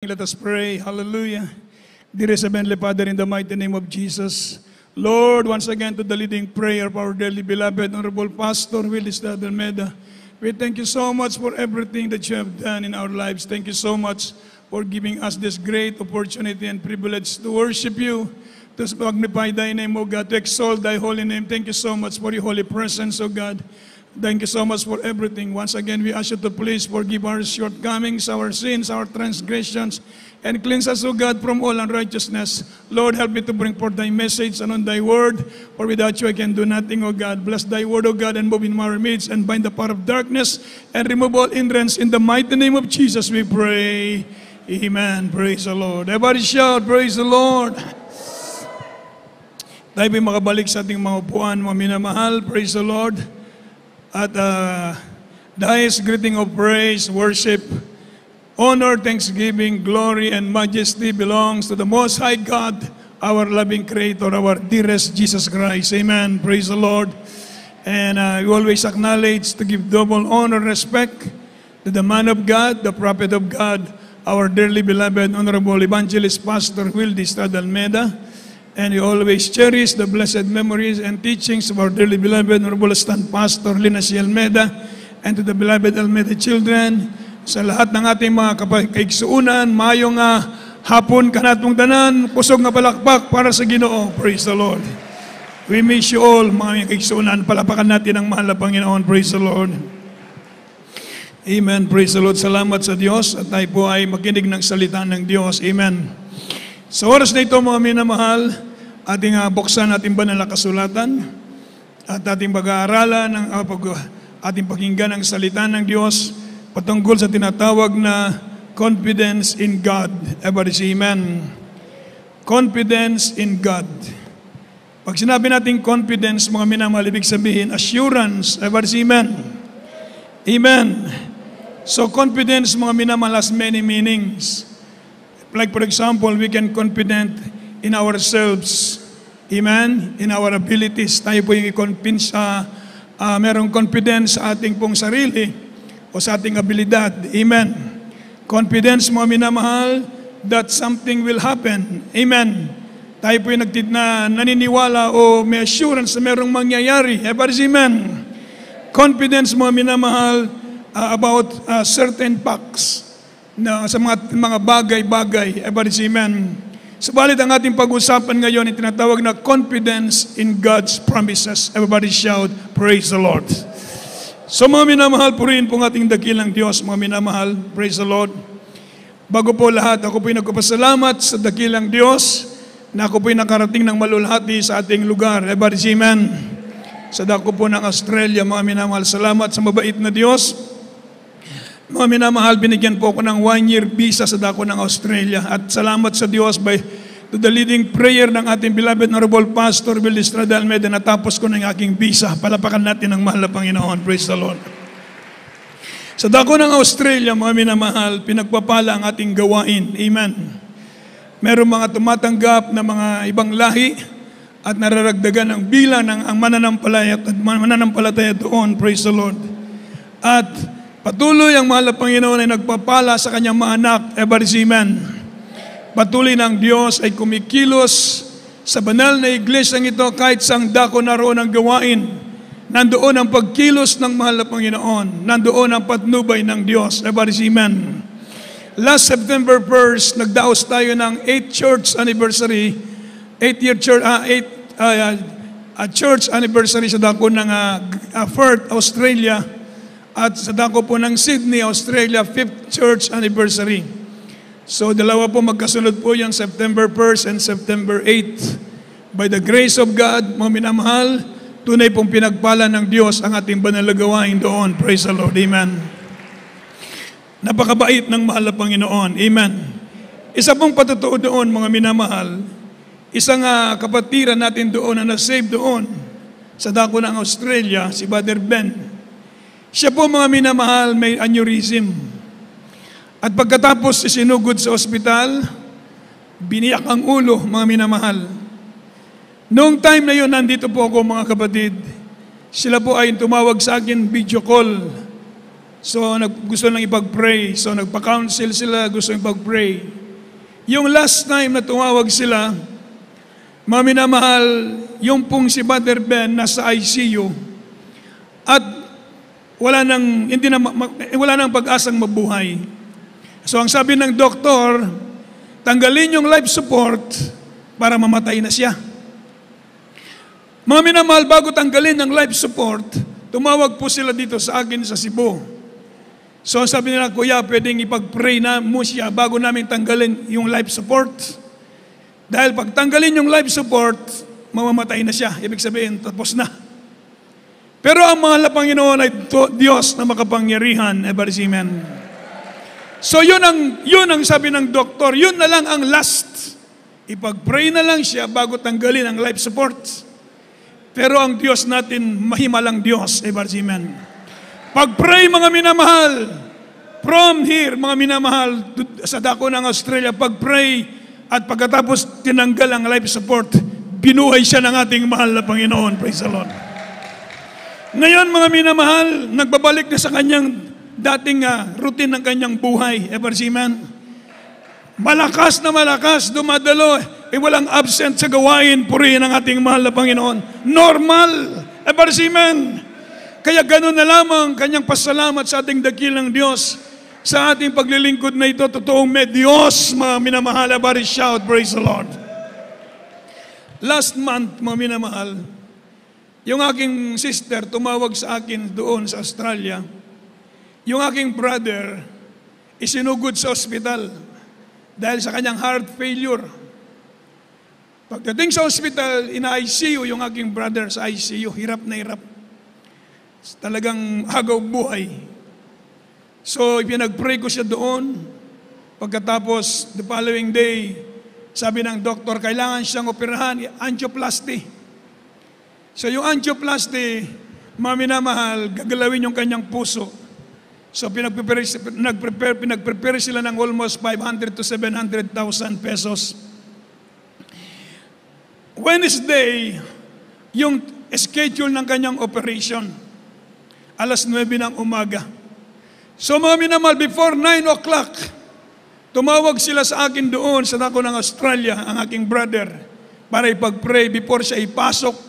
let us pray. Hallelujah. Dearest Heavenly Father, in the mighty name of Jesus, Lord, once again to the leading prayer of our dearly beloved Honorable Pastor Willie Estrada Almeida, we thank you so much for everything that you have done in our lives. Thank you so much for giving us this great opportunity and privilege to worship you, to magnify thy name, O God, to exalt thy holy name. Thank you so much for your holy presence, O God. Thank you so much for everything. Once again, we ask you to please forgive our shortcomings, our sins, our transgressions, and cleanse us, O God, from all unrighteousness. Lord, help me to bring forth thy message and on thy word, for without you I can do nothing, O God. Bless thy word, O God, and move in our midst, and bind the power of darkness, and remove all hindrance. In the mighty name of Jesus we pray. Amen. Praise the Lord. Everybody shout, praise the Lord. Tayo po'y makabalik sa ating mga upuan, mga minamahal. Praise the Lord. At the highest greeting of praise, worship, honor, thanksgiving, glory, and majesty belongs to the Most High God, our loving Creator, our dearest Jesus Christ. Amen. Praise the Lord. And we always acknowledge to give double honor and respect to the man of God, the prophet of God, our dearly beloved Honorable Evangelist Pastor Willie Estrada Almeida. And we always cherish the blessed memories and teachings of our dearly beloved Honorable Stand Pastor Lina C. Almeida, and to the beloved Almeida children, sa lahat ng ating mga kaiksuunan, mayong hapon kanatong tanan, kusog nga palakpak para sa Ginoo. Praise the Lord. We miss you all, mga kaiksuunan. Palapakan natin ang mahal na Panginoon. Praise the Lord. Amen. Praise the Lord. Salamat sa Diyos at tayo po ay makinig ng salita ng Diyos. Amen. Sa oras na ito, mga minamahal, ating buksan ating banal na kasulatan at ating pag-aaralan ng ating pakinggan ang salita ng Diyos patungkol sa tinatawag na confidence in God. Everybody say amen. Confidence in God. Pag sinabi natin confidence, mga minamahal, ibig sabihin assurance. Everybody say amen. Amen. So confidence, mga minamahal, has many meanings. Like for example, we can confident in ourselves. Amen? In our abilities. Tayo po yung i-convince merong confidence sa ating pong sarili o sa ating abilidad. Amen? Confidence, mga minamahal, that something will happen. Amen? Tayo po yung naniniwala o may assurance na merong mangyayari. Everybody say amen? Confidence, mga minamahal, about certain facts na sa mga bagay-bagay. Everybody say amen? Subalit ang ating pag-usapan ngayon ay tinatawag na confidence in God's promises. Everybody shout, praise the Lord. So mga minamahal, purihin po ng ating dakilang Diyos, mga minamahal, praise the Lord. Bago po lahat, ako po'y nagpapasalamat sa dakilang Diyos na ako po'y nakarating ng malulhati sa ating lugar. Everybody say amen. Sa dako po ng Australia, mga minamahal, salamat sa mabait na Diyos. Mga minamahal, binigyan po ako ng 1-year visa sa dako ng Australia. At salamat sa Diyos to the leading prayer ng ating beloved Honorable Pastor Willie Estrada Almeida, natapos ko ng aking visa. Palapakan natin ang mahal na Panginoon. Praise the Lord. Sa dako ng Australia, mga minamahal, pinagpapala ang ating gawain. Amen. Meron mga tumatanggap na mga ibang lahi at nararagdagan ang bilang ng ang mananampalataya doon. Praise the Lord. At patuloy ang mahal na Panginoon ay nagpapala sa kanyang mga anak. Everybody say amen. Patuloy ng Diyos ay kumikilos sa banal na iglesyang ito kahit sang dako naroon ang gawain. Nandoon ang pagkilos ng mahal na Panginoon. Nandoon ang patnubay ng Diyos. Everybody say amen. Last September 1st, nagdaos tayo ng 8th church anniversary. 8th church anniversary sa dako ng Perth, Australia. At sa dako po ng Sydney, Australia, 5th church anniversary. So dalawa po magkasunod po yan, September 1st and September 8th. By the grace of God, mga minamahal, tunay pong pinagpala ng Diyos ang ating banal na gawain doon. Praise the Lord. Amen. Napakabait ng mahal na Panginoon. Amen. Isa pong patotoo doon, mga minamahal, isang kapatiran natin doon na nasave doon sa dako ng Australia, si Brother Ben. Siya po, mga minamahal, may aneurysm. At pagkatapos isinugod sa ospital, biniyak ang ulo, mga minamahal. Noong time na yun, nandito po ako, mga kapatid. Sila po ay tumawag sa akin, video call. So, gusto lang ipag-pray. So, nagpa-counsel sila, gusto ipag-pray. Yung last time na tumawag sila, mga minamahal, yung pong si Brother Ben nasa ICU at wala nang pag-asang mabuhay. So, ang sabi ng doktor, tanggalin yung life support para mamatay na siya. Mga minamahal, bago tanggalin ang life support, tumawag po sila dito sa akin sa Cebu. So sabi nila, Kuya, pwedeng ipag-pray na mo siya bago namin tanggalin yung life support. Dahil pag tanggalin yung life support, mamamatay na siya. Ibig sabihin, tapos na. Pero ang mahal na Panginoon ay Diyos na makapangyarihan. Everybody, amen. So yun ang sabi ng doktor, yun na lang ang last. Ipag-pray na lang siya bago tanggalin ang life support. Pero ang Diyos natin, mahimalang Diyos. Amen. Pag-pray, mga minamahal, from here, mga minamahal, sa dako ng Australia, pag-pray, at pagkatapos tinanggal ang life support, binuhay siya ng ating mahal na Panginoon. Praise the Lord. Ngayon, mga minamahal, nagbabalik na sa kanyang dating routine ng kanyang buhay. Amen. Malakas na malakas, dumadalo, walang absent sa gawain, purihin ang ating mahal na Panginoon. Normal. Amen. Kaya ganoon na lamang kanyang pasalamat sa ating dakilang Diyos. Sa ating paglilingkod na ito, totoong may Diyos, mga minamahal. Everybody shout, praise the Lord. Last month, mga minamahal, yung aking sister tumawag sa akin doon sa Australia. Yung aking brother, isinugod sa ospital dahil sa kanyang heart failure. Pagdating sa ospital, ina-ICU yung aking brother sa ICU. Hirap na hirap. Talagang agaw buhay. So, pinag-pray ko siya doon. Pagkatapos, the following day, sabi ng doktor, kailangan siyang operahan, angioplasty. So, yung angioplasty, mga minamahal, gagalawin yung kanyang puso. So, pinag-prepare sila ng almost 500 to 700,000 pesos. Wednesday, yung schedule ng kanyang operation, alas 9 ng umaga. So mga minamahal, before 9 o'clock, tumawag sila sa akin doon sa dako ng Australia, ang aking brother, para ipag-pray before siya ipasok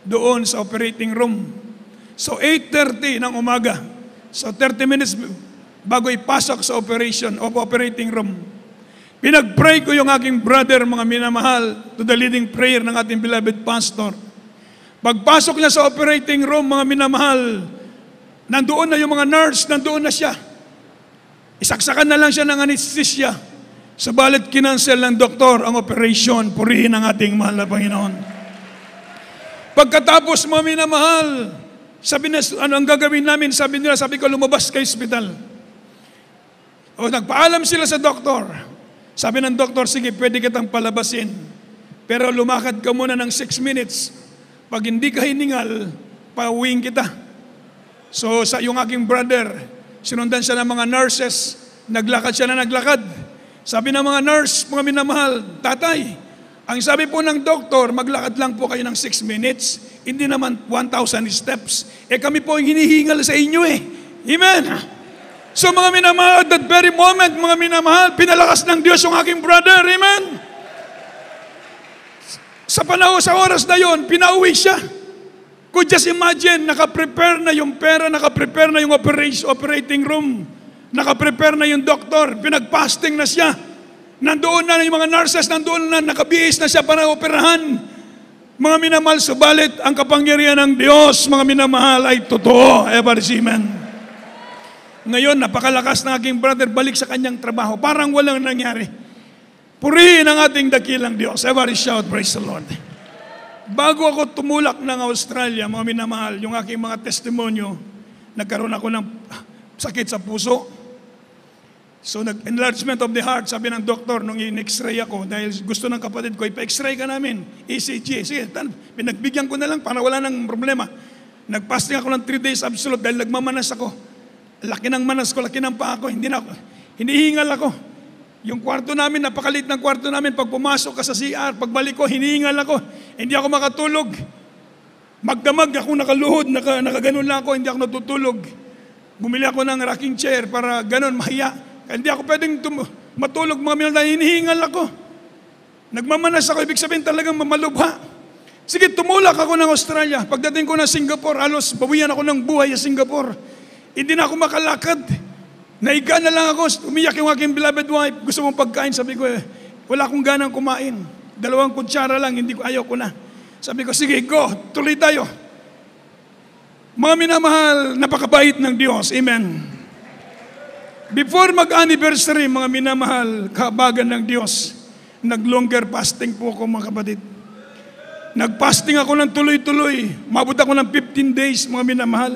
doon sa operating room. So 8:30 ng umaga, so 30 minutes bago ipasok sa operating room, pinag-pray ko yung aking brother, mga minamahal, to the leading prayer ng ating beloved pastor. Pagpasok niya sa operating room, mga minamahal, nandoon na yung mga nurse, nandoon na siya. Isaksakan na lang siya ng anesthesia. Sabalit kinansel ng doktor ang operation, purihin ang ating mahal na Panginoon. Pagkatapos, mga minamahal, sabi na, ano ang gagawin namin? Sabi ko, lumabas kay hospital. O nagpaalam sila sa doktor. Sabi ng doktor, sige, pwede kitang palabasin. Pero lumakad ka muna ng 6 minutes. Pag hindi ka hiningal, pauwiin kita. So, yung aking brother, sinundan siya ng mga nurses, naglakad siya na naglakad. Sabi ng mga nurse, mga minamahal, tatay, ang sabi po ng doktor, maglakad lang po kayo ng 6 minutes, hindi naman 1,000 steps. Kami po yung hinihingal sa inyo Amen. So mga minamahal, at that very moment, mga minamahal, pinalakas ng Diyos yung aking brother. Amen. Sa panahon, sa oras na yon, pinauwi siya. Could just imagine, nakaprepare na yung pera, nakaprepare na yung operating room, nakaprepare na yung doktor, pinagpasting na siya. Nandoon na yung mga nurses, nandoon na, nakabihis na siya para operahan. Mga minamahal, subalit ang kapangyarihan ng Diyos, mga minamahal, ay totoo. Amen. Ngayon, napakalakas ng aking brother, balik sa kanyang trabaho. Parang walang nangyari. Purihin ang ating dakilang Diyos. Everybody shout, praise the Lord. Bago ako tumulak ng Australia, mga minamahal, yung aking mga testimonyo, nagkaroon ako ng sakit sa puso. So, enlargement of the heart, sabi ng doktor, nung in-x-ray ako, dahil gusto ng kapatid ko, ipa-x-ray ka namin, ECG. Sige, pinagbigyan ko na lang para wala nang problema. Nag-fasting ako ng 3 days absolute dahil nagmamanas ako. Laki ng manas ko, laki ng paa ko, hinihingal ako. Yung kwarto namin, napakalit ng kwarto namin, pag pumasok ka sa CR, pagbalik ko, hinihingal ako. Hindi ako makatulog. Magdamag ako nakaluhod, nakaganon lang ako, hindi ako natutulog. Bumili ako ng rocking chair para ganun, mahiya. Kaya hindi ako pwedeng matulog mga minutes dahil hinihingal ako. Nagmamanas ako, ibig sabihin talagang mamalubha. Sige, tumulak ako ng Australia. Pagdating ko ng Singapore, halos bawian ako ng buhay sa Singapore. Hindi na ako makalakad. Naiga na lang ako, umiyak yung aking beloved wife. Gusto mong pagkain, sabi ko, wala akong ganang kumain. 2 kutsara lang, ayaw ko na. Sabi ko, sige, go, tuloy tayo. Mga minamahal, napakabait ng Diyos. Amen. Before mag-anniversary, mga minamahal, kahabagan ng Diyos, nag-longer fasting po ako, mga kapatid. Nag-fasting ako ng tuloy-tuloy. Mabot ako ng 15 days, mga minamahal.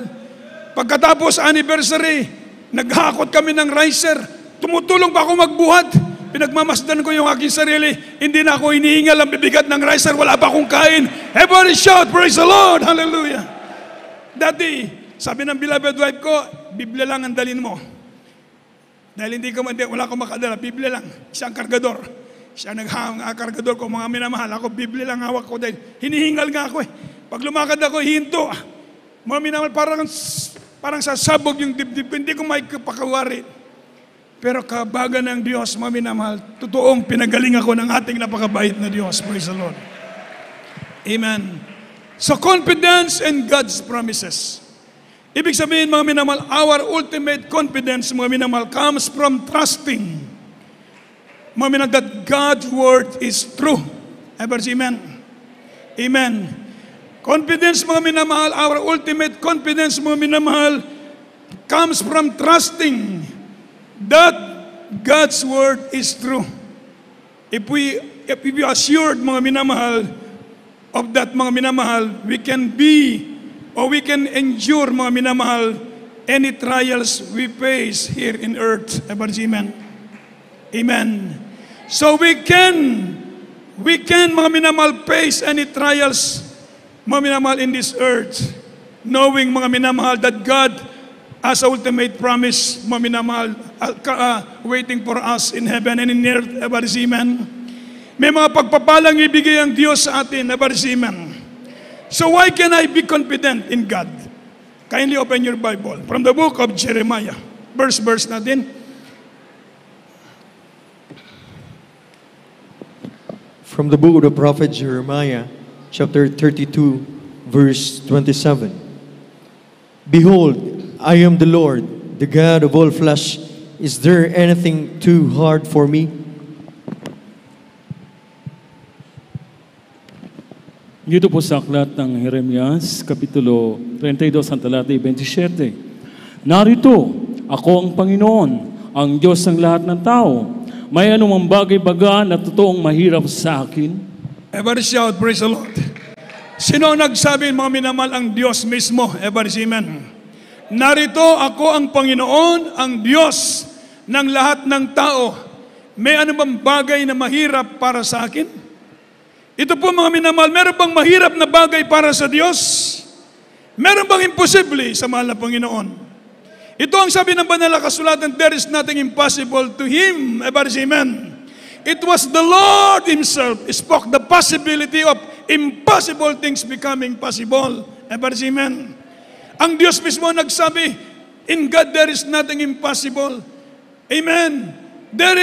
Pagkatapos anniversary, naghakot kami ng ricer. Tumutulong pa ako magbuhat. Pinagmamasdan ko yung aking sarili. Hindi na ako hinihingal ang bibigat ng ricer. Wala pa akong kain. Everybody shout, praise the Lord. Hallelujah. Dati, sabi ng beloved wife ko, Biblia lang ang dalin mo. Dahil wala akong makadala, Biblia lang. Siya ang kargador. Siya nag-kargador ko, mga minamahal. Ako, Biblia lang hawak ko dahil hinihingal nga ako eh. Pag lumakad ako, hinto. Mga minamahal, parang sasabog yung dibdib. Hindi ko makapakawari. Pero kabagan ng Diyos, mga minamahal, totoong pinagaling ako ng ating napakabait na Diyos. Praise the Lord. Amen. So confidence in God's promises. Ibig sabihin, mga minamahal, our ultimate confidence, mga minamahal, comes from trusting, mga minamahal, that God's word is true. Ever say amen? Amen. Confidence, mga minamahal, our ultimate confidence, mga minamahal, comes from trusting that God's word is true. If we be assured, mga minamahal, of that, mga minamahal, we can be or we can endure, mga minamahal, any trials we face here in earth. Everybody, amen? Amen. So we can, mga minamahal, face any trials, mga minamahal, in this earth, knowing, mga minamahal, that God has ultimate promise, mga minamahal, waiting for us in heaven and in earth. Everybody, amen? May mga pagpapalang ibigay ang Diyos sa atin. Amen. So why can I be confident in God? Kindly open your Bible. From the book of Jeremiah. Verse natin. From the book of the prophet Jeremiah, chapter 32, verse 27. Behold, I am the Lord, the God of all flesh. Is there anything too hard for me? Dito po sa aklat ng Jeremias, Kapitulo 32, ang talata 27. Narito, ako ang Panginoon, ang Diyos ng lahat ng tao. May anumang bagay-baga na totoong mahirap sa akin? Everybody shout, praise the Lord. Sino nagsabi, mga minamahal, ang Diyos mismo? Everybody, amen. Narito, ako ang Panginoon, ang Diyos ng lahat ng tao. May anumang bagay na mahirap para sa akin? Ito po, mga minamahal, meron bang mahirap na bagay para sa Diyos? Meron bang imposible sa mahal na Panginoon? Ito ang sabi ng banal na kasulatan, there is nothing impossible to Him. Everybody say amen. It was the Lord Himself spoke the possibility of impossible things becoming possible. Everybody say amen. Ang Diyos mismo nagsabi, in God there is nothing impossible. Amen. There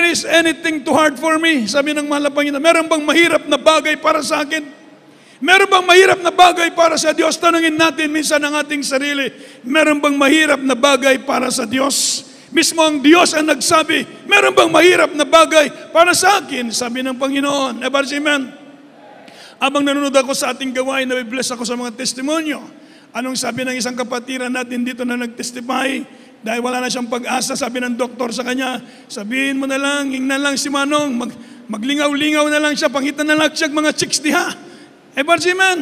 is anything too hard for me. Sabi ng mahal na Panginoon, meron bang mahirap na bagay para sa akin? Meron bang mahirap na bagay para sa Diyos? Tanungin natin minsan ang ating sarili, meron bang mahirap na bagay para sa Diyos? Mismo ang Diyos ang nagsabi, meron bang mahirap na bagay para sa akin? Sabi ng Panginoon. Amen. Abang nanonood ako sa ating gawain, nabibless ako sa mga testimonyo. Anong sabi ng isang kapatiran natin dito na nag-testify? Dahil wala na siyang pag-asa, sabi ng doktor sa kanya, sabihin mo na lang, hingnan lang si Manong, maglingaw-lingaw na lang siya, pangitan na lang siya mga chicks diha. Amen.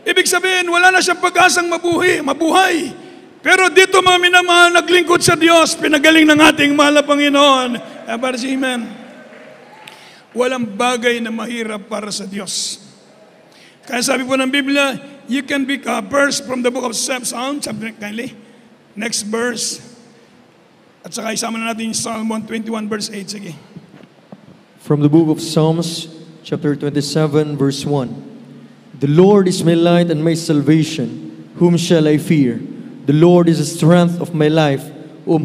Ibig sabihin, wala na siyang pag-asang mabuhay. Pero dito, mga minamahal, naglingkod sa Diyos, pinagaling ng ating mahal na Panginoon. Amen. Walang bagay na mahirap para sa Diyos. Kaya sabi po ng Biblia, you can be a verse from the book of Psalms, kindly. Next verse. At saka isama na natin yung Psalm 121 verse 8. Sige. From the book of Psalms, chapter 27, verse 1. The Lord is my light and my salvation. Whom shall I fear? The Lord is the strength of my life, whom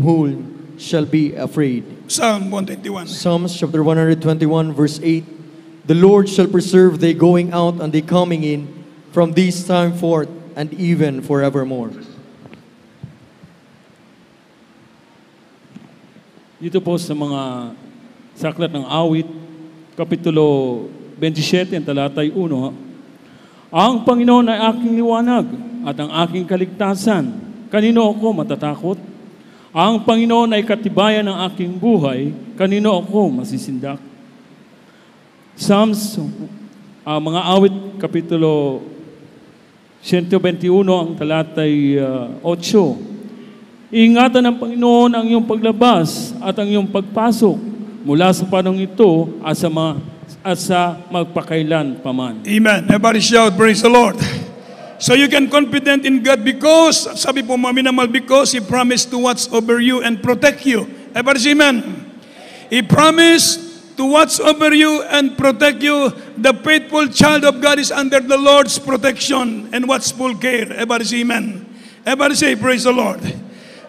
shall be afraid. Psalm 121. Psalms chapter 121, verse 8. The Lord shall preserve thy going out and thy coming in from this time forth and even forevermore. Dito po sa mga saklat ng awit, Kapitulo 27, talatay 1. Ang Panginoon ay aking liwanag at ang aking kaligtasan. Kanino ako matatakot? Ang Panginoon ay katibayan ng aking buhay. Kanino ako masisindak? Psalms, mga awit, Kapitulo 121, ang talatay 8. Ingatan ng Panginoon ang iyong paglabas at ang iyong pagpasok mula sa panahong ito at sa magpakailan paman. Amen. Everybody shout, praise the Lord. So you can confident in God because, sabi po mga minamahal, because He promised to watch over you and protect you. Everybody say amen. He promised to watch over you and protect you. The faithful child of God is under the Lord's protection and watchful care. Everybody say amen. Everybody say praise the Lord.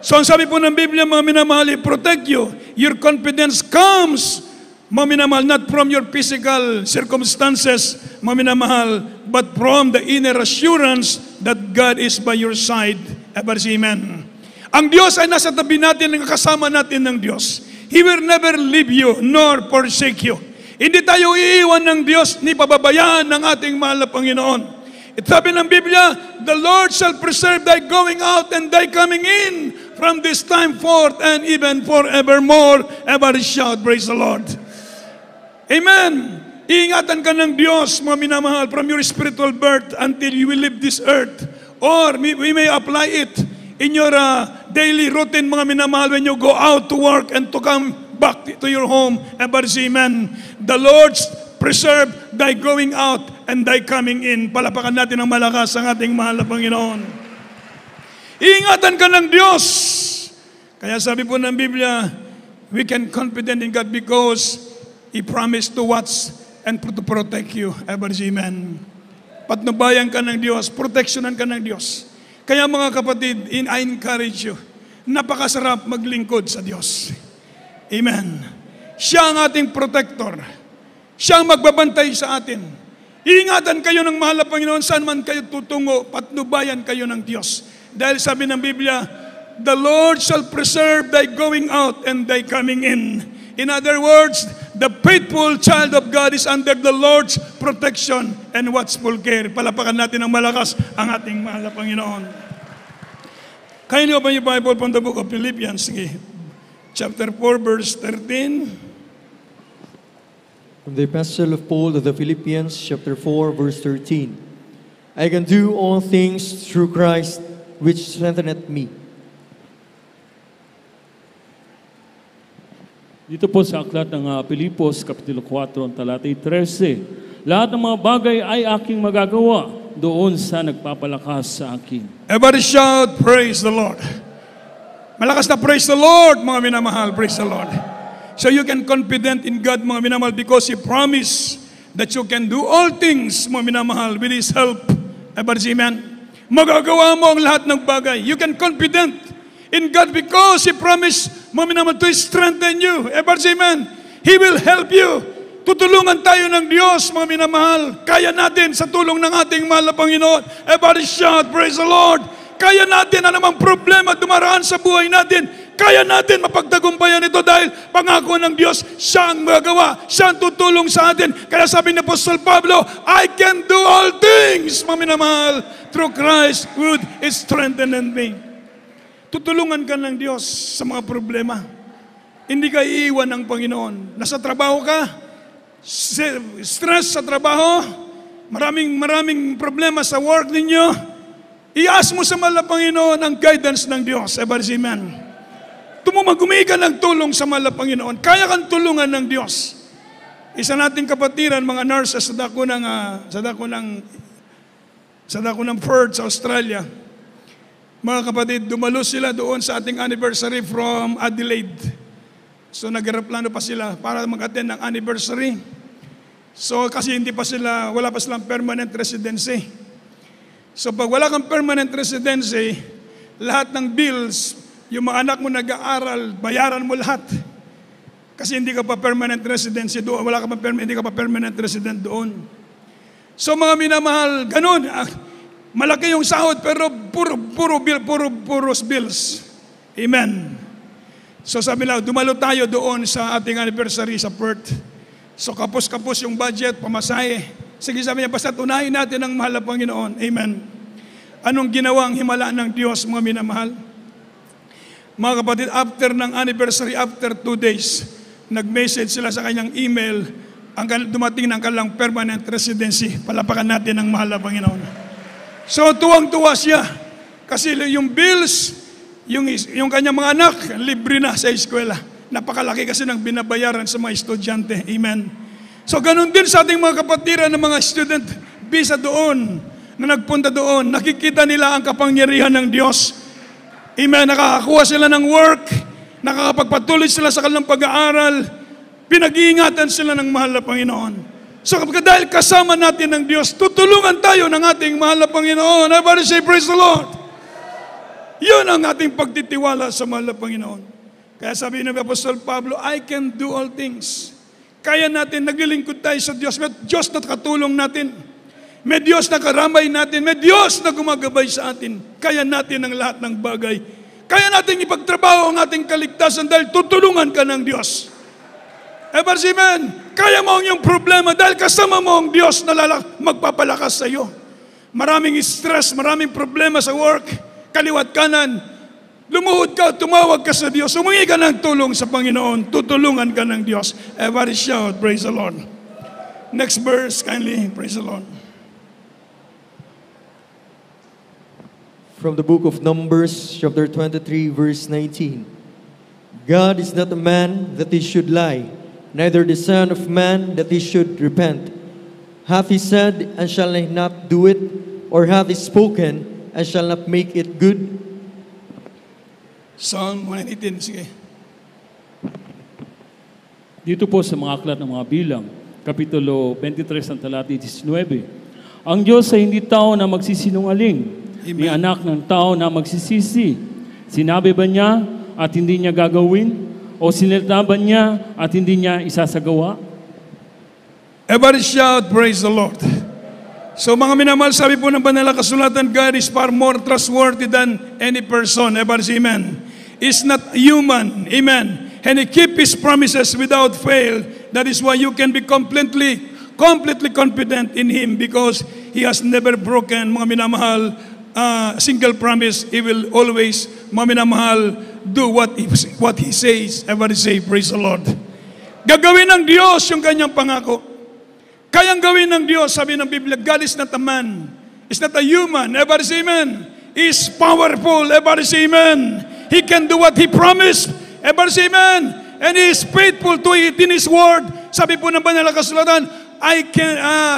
So ang sabi po ng Biblia, mga minamahal, He protect you. Your confidence comes, mga minamahal, not from your physical circumstances, mga minamahal, but from the inner assurance that God is by your side. Everybody say amen. Ang Diyos ay nasa tabi natin, kasama natin ng Diyos. He will never leave you nor forsake you. Hindi tayo iiwan ng Diyos ni pababayaan ng ating mahal na Panginoon. Sabi ng Biblia, the Lord shall preserve thy going out and thy coming in from this time forth and even forevermore. Everybody shout, praise the Lord. Amen. Iingatan ka ng Diyos, mga minamahal, from your spiritual birth until you will leave this earth. Or we may apply it in your daily routine, mga minamahal, when you go out to work and to come back to your home. Everybody say amen. The Lord preserve thy going out and thy coming in. Palapakan natin ng malakas ang ating mahal na Panginoon. Iingatan ka ng Diyos. Kaya sabi po ng Biblia, we can confident in God because He promised to watch and to protect you. Everybody say amen. Patnubayan ka ng Diyos, protectionan ka ng Diyos. Kaya mga kapatid, I encourage you, napakasarap maglingkod sa Diyos. Amen. Siya ang ating protector. Siya ang magbabantay sa atin. Iingatan kayo ng mahal na Panginoon, saan man kayo tutungo, patnubayan kayo ng Diyos. Dahil sabi ng Biblia, the Lord shall preserve thy going out and thy coming in. In other words, the faithful child of God is under the Lord's protection and watchful care. Palapakan natin ng malakas ang ating mahal na Panginoon. Kaya niyo ba yung Bible from the book of Philippians? Sige. Chapter 4, verse 13. From the Epistle of Paul to the Philippians, chapter 4, verse 13. I can do all things through Christ, which strengtheneth me. Dito po sa aklat ng Pilipos, Kapitulo 4, talatay 13. Lahat ng mga bagay ay aking magagawa doon sa nagpapalakas sa akin. Everybody shout, praise the Lord. Malakas na praise the Lord, mga minamahal, praise the Lord. So you can confident in God, mga minamahal, because He promised that you can do all things, mga minamahal, with His help. Everybody say amen. Magagawa mo ang lahat ng bagay. You can confident in God because He promised, mga minamahal, to strengthen you. Everybody say amen. He will help you. Tutulungan tayo ng Diyos, mga minamahal. Kaya natin sa tulong ng ating mahal na Panginoon. Everybody shout, praise the Lord. Kaya natin anumang problema dumaraan sa buhay natin. Kaya natin mapagtagumpayan ito dahil pangako ng Diyos, siya ang magagawa, siya ang tutulong sa atin. Kaya sabi ni Apostol Pablo, I can do all things, mga minamahal, through Christ who is strengthened me. Tutulungan ka ng Diyos sa mga problema. Hindi ka iiwan ng Panginoon. Nasa trabaho ka, stress sa trabaho, maraming problema sa work ninyo, i-ask mo sa mahal na Panginoon ang guidance ng Diyos. Everybody say amen. Tumumagumi ka ng tulong sa mahal na Panginoon. Kaya kang tulungan ng Diyos. Isa nating kapatiran, mga nurses sa dako ng Perth sa Australia. Mga kapatid, dumalo sila doon sa ating anniversary from Adelaide. So nag-aeroplano pa sila para mag-attend ng anniversary. So kasi wala pa silang permanent residency. So pag wala kang permanent residency, lahat ng bills, yung mga anak mo nag-aaral, bayaran mo lahat. Kasi hindi ka pa permanent residency doon, hindi ka pa permanent resident doon. So mga minamahal, ganun. Malaki yung sahod pero puros bills. Amen. So sabi lang, dumalo tayo doon sa ating anniversary sa Perth. So kapos-kapos yung budget, pamasahe. Sige, sabi niya, basta unahin natin ang mahal na Panginoon. Amen. Anong ginawang himala ng Diyos, mga minamahal? Mga kapatid, after ng anniversary, after 2 days, nag-message sila sa kanyang email, dumating ng kanilang permanent residency. Palapakan natin ang mahal na Panginoon. So tuwang-tuwa siya. Kasi yung bills, yung kanyang mga anak, libre na sa eskwela. Napakalaki kasi ng binabayaran sa mga estudyante. Amen. So ganun din sa ating mga kapatiran ng mga student visa doon, na nagpunta doon, nakikita nila ang kapangyarihan ng Diyos. Amen. Nakakakuha sila ng work, nakakapagpatuloy sila sa kanilang pag-aaral, pinag-iingatan sila ng mahal na Panginoon. So dahil kasama natin ng Diyos, tutulungan tayo ng ating mahal na Panginoon. Everybody say, praise the Lord. Yun ang ating pagtitiwala sa mahal na Panginoon. Kaya sabi ng Apostol Pablo, I can do all things. Kaya natin, naglilingkod tayo sa Diyos. May Diyos na katulong natin. May Diyos na karamay natin. May Diyos na gumagabay sa atin. Kaya natin ang lahat ng bagay. Kaya natin ipagtrabaho ang ating kaligtasan dahil tutulungan ka ng Diyos. Amen. Kaya mo ang iyong problema dahil kasama mo ang Diyos na magpapalakas sa iyo. Maraming stress, maraming problema sa work, kaliwat kanan. Lumuhod ka, tumawag ka sa Diyos, humingi ka ng tulong sa Panginoon, tutulungan ka ng Diyos. Everybody shout, praise the Lord. Next verse, kindly, praise the Lord. From the book of Numbers, chapter 23, verse 19. God is not a man that he should lie, neither the Son of Man that he should repent. Hath he said, and shall he not do it? Or hath he spoken, and shall not make it good? Psalm 118, sige. Dito po sa mga aklat ng mga bilang, Kapitulo 23 ang talata 19. Ang Diyos ay hindi tao na magsisinungaling, ni anak ng tao na magsisisi. Sinabi ba niya at hindi niya gagawin? O sinilta ba niya at hindi niya isasagawa? Everybody shout, praise the Lord. So mga minamahal, sabi po ng banal na kasulatan, God is far more trustworthy than any person. Everybody say amen. Is not human. Amen. And He keep His promises without fail. That is why you can be completely confident in Him because He has never broken, mga minamahal, single promise. He will always, mga minamahal, do what He says. Everybody say, praise the Lord. Gagawin ng Diyos yung kanyang pangako. Kayang gawin ng Diyos, sabi ng Biblia, God is not a man. Is not a human. Everybody say amen. He is powerful. Everybody say amen. He can do what He promised. Everybody say amen. And He is faithful to it in His word. Sabi po ng banal na kasulatan,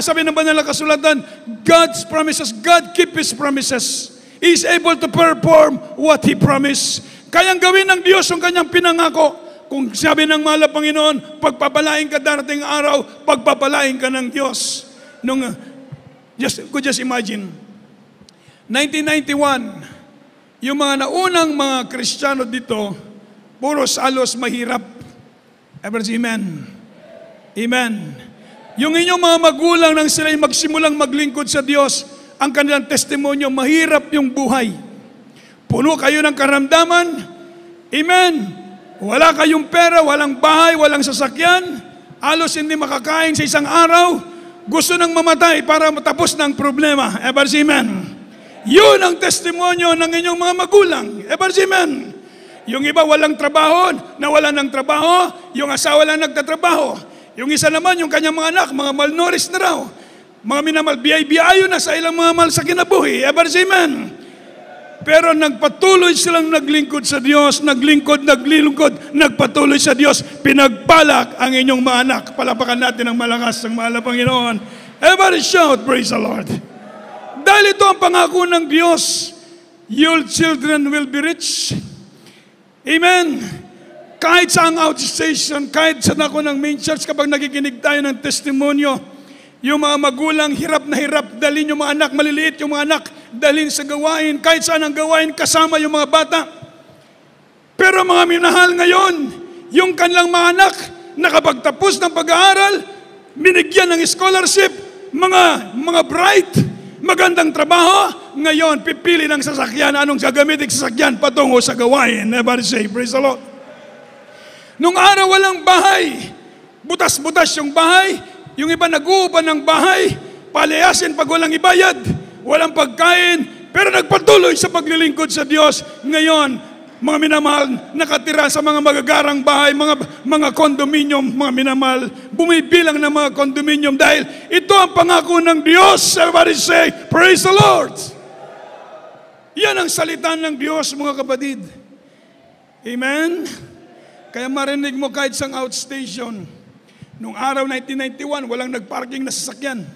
sabi ng banal na kasulatan, God's promises, God keep His promises. He is able to perform what He promised. Kayang gawin ng Diyos yung kanyang pinangako. Kung sabi ng mahal na Panginoon, pagpapalain ka darating araw, pagpapalain ka ng Diyos. Just imagine, 1991, yung mga naunang mga Kristiyano dito, puros alos mahirap. Ever say amen? Amen. Yung inyong mga magulang nang sila magsimulang maglingkod sa Diyos, ang kanilang testimonyo, mahirap yung buhay. Puno kayo ng karamdaman. Amen. Wala kayong pera, walang bahay, walang sasakyan. Alos hindi makakain sa isang araw. Gusto nang mamatay para matapos ng problema. Ever say amen? Yun ang testimonyo ng inyong mga magulang. Ever say amen? Yung iba walang trabaho, nawalan ng trabaho. Yung asawa lang nagtatrabaho. Yung isa naman, yung kanyang mga anak, mga malnourished na raw. Mga minamahal, biyayo na sa ilang mga mahal sa kinabuhi. Ever say amen? Pero nagpatuloy silang naglingkod sa Diyos, naglingkod, nagpatuloy sa Diyos. Pinagpalak ang inyong mga anak. Palapakan natin ang malakas ng mahal na Panginoon. Everybody shout, praise the Lord. Dahil ito ang pangako ng Diyos, your children will be rich. Amen. Kahit sa ang outstation, kahit sa ako ng main church, kapag nakikinig tayo ng testimonyo, yung mga magulang hirap na hirap, dalhin yung mga anak, maliliit yung mga anak, dalhin sa gawain, kahit saan ang gawain, kasama yung mga bata. Pero mga minahal ngayon, yung kanilang mga anak, nakapagtapos ng pag-aaral, binigyan ng scholarship, mga bright, magandang trabaho, ngayon pipili ng sasakyan. Anong gagamitin sasakyan? Patungo sa gawain. Never say, praise the Lord. Nung araw walang bahay, butas-butas yung bahay, yung iba nag-uupa ng bahay, palayasin pag walang ibayad, walang pagkain, pero nagpatuloy sa paglilingkod sa Diyos. Ngayon, mga minamahal, nakatira sa mga magagarang bahay, mga kondominium, mga minamahal, bumibilang ng mga kondominium dahil ito ang pangako ng Diyos. Everybody say, praise the Lord! Yan ang salita ng Diyos, mga kapatid. Amen? Kaya marinig mo kahit sang outstation, nung araw 1991, walang nagparking na sasakyan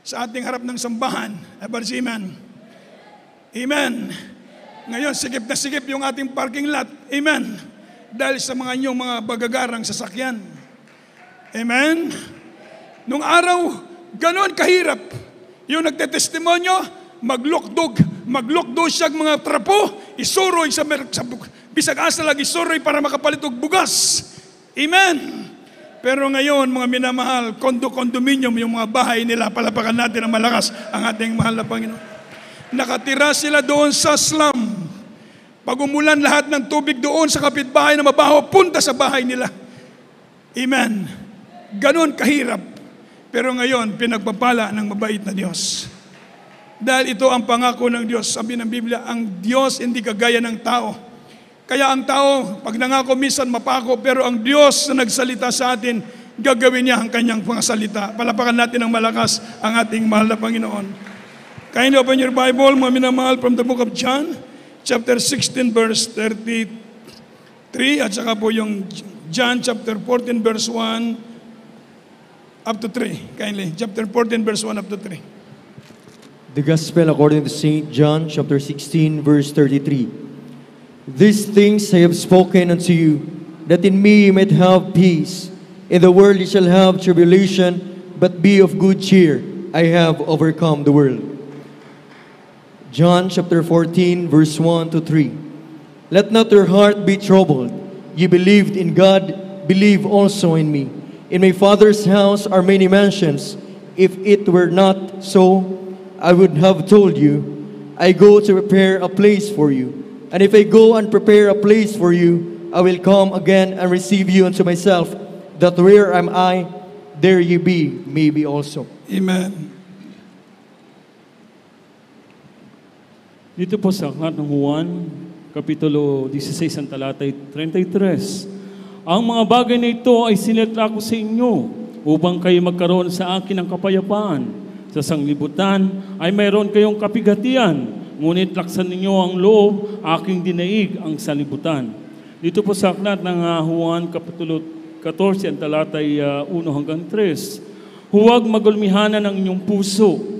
sa ating harap ng sambahan. Everybody say amen. Amen. Ngayon, sikip na sikip yung ating parking lot. Amen. Dahil sa mga inyong mga bagagarang sasakyan. Amen. Nung araw, ganoon kahirap. Yung nagtetestimonyo, maglukdog siya mga trapo, isuroy sa bisag asa lagi isuroy para makapalitog bugas. Amen. Pero ngayon, mga minamahal, kondominium yung mga bahay nila, palapakan natin ng malakas ang ating mahal na Panginoon. Nakatira sila doon sa slum. Pag umulan, lahat ng tubig doon sa kapitbahay na mabaho, punta sa bahay nila. Amen. Ganon kahirap. Pero ngayon, pinagpapala ng mabait na Diyos. Dahil ito ang pangako ng Diyos. Sabi ng Biblia, ang Diyos hindi kagaya ng tao. Kaya ang tao, pag nangako minsan mapako, pero ang Diyos na nagsalita sa atin, gagawin niya ang kanyang pangasalita. Palapakan natin ng malakas ang ating mahal na Panginoon. Kindly open your Bible, mga minamahal, from the book of John, chapter 16, verse 33, at saka po yung John chapter 14, verse 1 up to 3. Kindly, chapter 14, verse 1 up to 3. The Gospel according to St. John, chapter 16, verse 33. These things I have spoken unto you, that in me you might have peace. In the world you shall have tribulation, but be of good cheer. I have overcome the world. John chapter 14, verse 1 to 3. Let not your heart be troubled. You believed in God, believe also in me. In my Father's house are many mansions. If it were not so, I would have told you. I go to prepare a place for you. And if I go and prepare a place for you, I will come again and receive you unto myself, that where am I, there you be, may be also. Amen. Dito po sa aklat ng Juan, Kapitulo 16, ang talatay 33. Ang mga bagay na ito ay sinilala ko sa inyo upang kayo magkaroon sa akin ng kapayapaan. Sa sanglibutan ay mayroon kayong kapigatian, ngunit laksan ninyo ang loob, aking dinaig ang salibutan. Dito po sa aklat ng Juan, Kapitulo 14, ang talatay 1 hanggang 3. Huwag magulmihanan ang inyong puso.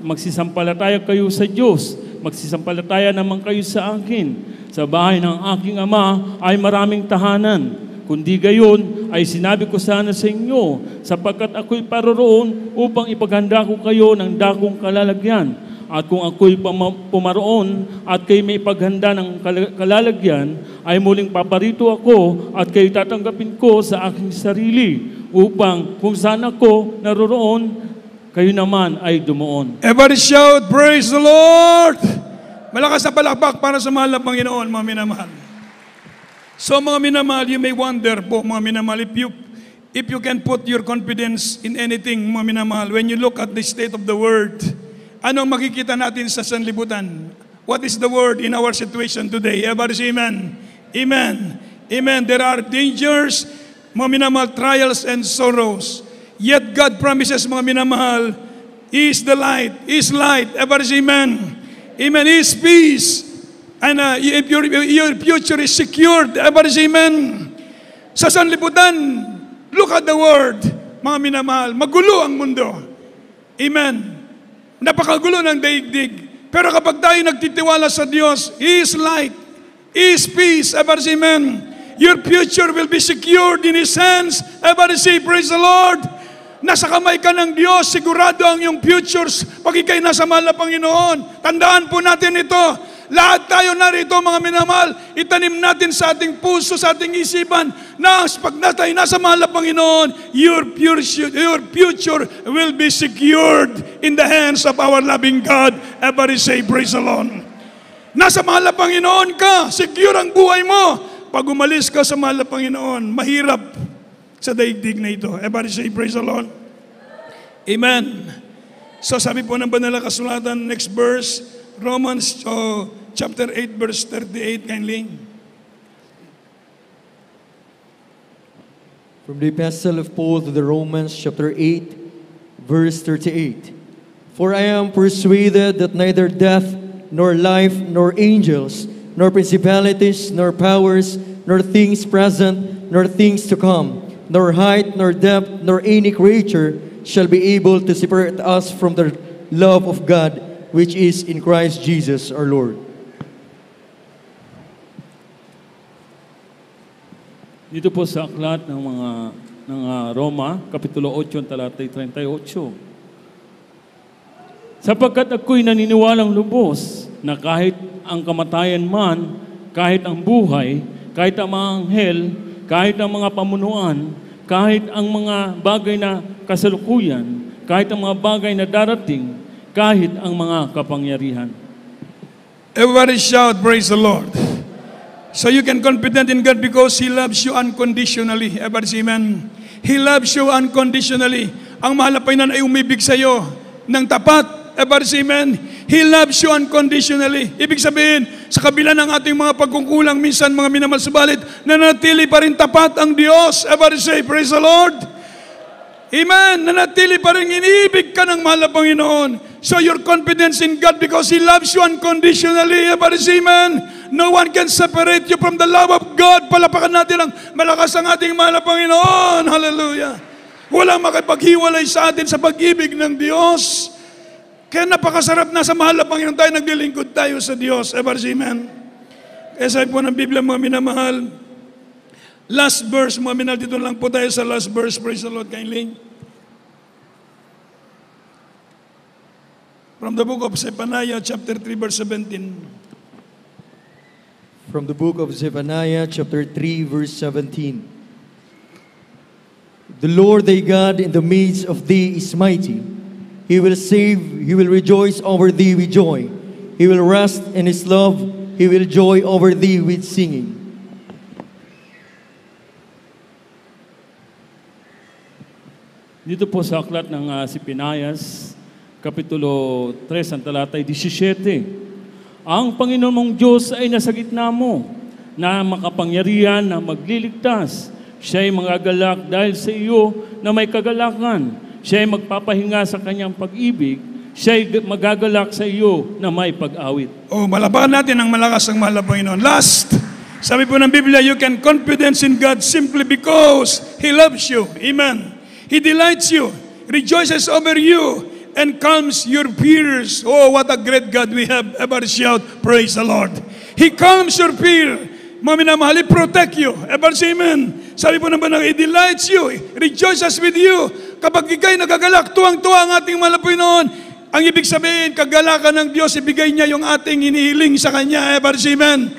Magsisampalataya kayo sa Diyos. Magsisampalataya naman kayo sa akin. Sa bahay ng aking Ama ay maraming tahanan. Kundi gayon ay sinabi ko sana sa inyo, sapagkat ako'y paroroon upang ipaghanda ko kayo ng dakong kalalagyan. At kung ako'y pumaroon at kayo may ipaghanda ng kalalagyan, ay muling paparito ako at kayo tatanggapin ko sa aking sarili, upang kung saan ako naroroon, kayo naman ay dumuon. Everybody shout, praise the Lord! Malakas na palakpak para sa mahal na Panginoon, mga minamahal. So mga minamahal, you may wonder po, mga minamahal, if you can put your confidence in anything, mga minamahal, when you look at the state of the world, anong makikita natin sa sanlibutan? What is the word in our situation today? Everybody say amen. Amen. Amen. There are dangers, mga minamahal, trials and sorrows. Yet God promises, mga minamahal, He is the light. He is light. Everybody say amen. Amen. He is peace. And if your future is secured, everybody say amen. Sa sanlibutan, look at the world, mga minamahal. Magulo ang mundo. Amen. Napakagulo ng daigdig. Pero kapag tayo nagtitiwala sa Diyos, He is light. He is peace. Everybody say amen. Your future will be secured in His hands. Everybody say, praise the Lord. Nasa kamay ka ng Diyos, sigurado ang iyong futures pag ikay nasa mahal na Panginoon. Tandaan po natin ito. Lahat tayo narito, mga minamahal, itanim natin sa ating puso, sa ating isipan, na pag tayo nasa mahal na Panginoon, your future will be secured in the hands of our loving God. Everybody say, praise the Lord. Nasa mahal na Panginoon ka, secure ang buhay mo. Pag umalis ka sa mahal na Panginoon, mahirap sa daigdig na ito. Everybody say, praise the Lord. Amen. So sabi po ng banal na kasulatan, next verse, Romans chapter 8 verse 38, kindly. From the Epistle of Paul to the Romans, chapter 8, verse 38. For I am persuaded that neither death, nor life, nor angels, nor principalities, nor powers, nor things present, nor things to come, nor height, nor depth, nor any creature shall be able to separate us from the love of God, which is in Christ Jesus our Lord. Dito po sa aklat ng Roma, Kapitulo 8, talatay 38. Sapagkat ako'y naniniwalang lubos na kahit ang kamatayan man, kahit ang buhay, kahit ang mga anghel, kahit ang mga pamunuan, kahit ang mga bagay na kasalukuyan, kahit ang mga bagay na darating, kahit ang mga kapangyarihan. Everybody shout, praise the Lord. So you can confident in God because He loves you unconditionally. Everybody say amen. He loves you unconditionally. Ang mahal na Panginoon ay umibig sa iyo ng tapat. Everybody say amen. He loves you unconditionally. Ibig sabihin, sa kabila ng ating mga pagkukulang, minsan mga minamahal, subalit, nanatili pa rin tapat ang Diyos. Everybody say, praise the Lord. Amen. Nanatili pa rin, iniibig ka ng mahal na Panginoon. So your confidence in God because He loves you unconditionally. Everybody say amen. No one can separate you from the love of God. Palapakan natin ang malakas ang ating mahal na Panginoon. Hallelujah. Walang makipaghiwalay sa atin sa pag-ibig ng Diyos. Kaya napakasarap na sa mahal na Panginoon tayo, naglilingkod tayo sa Diyos. Everybody say amen. Kaya sabi po ng Biblia, mga minamahal, last verse, mga minahal, dito lang po tayo sa last verse. Praise the Lord, kindly. From the book of Zephaniah, chapter 3, verse 17. From the book of Zephaniah, chapter 3, verse 17. The Lord thy God in the midst of thee is mighty. He will save, He will rejoice over thee with joy. He will rest in His love. He will joy over thee with singing. Dito po sa aklat ng Zephanias, Kapitulo 3, ang talatay 17. Ang Panginoon mong Diyos ay nasa gitna mo, na makapangyarihan na magliligtas. Siya ay magagalak dahil sa iyo na may kagalakan. Siya ay magpapahinga sa kanyang pag-ibig. Siya ay magagalak sa iyo na may pag-awit. Malabakan natin ang malakas ang mahal na Panginoon. Last, sabi po ng Biblia, you can confidence in God simply because He loves you. Amen. He delights you, rejoices over you, and calms your fears. Oh, what a great God we have. Everybody shout, praise the Lord. He calms your fear. Mga minamahal, He protect you. Everybody say amen. Sabi po naman, He delights you, rejoices with you. Kapag ikay nagagalak, tuwang-tuwa ang ating mahal na Panginoon. Ang ibig sabihin, kagalakan ng Diyos, ibigay niya yung ating hinihiling sa Kanya. Everybody say amen.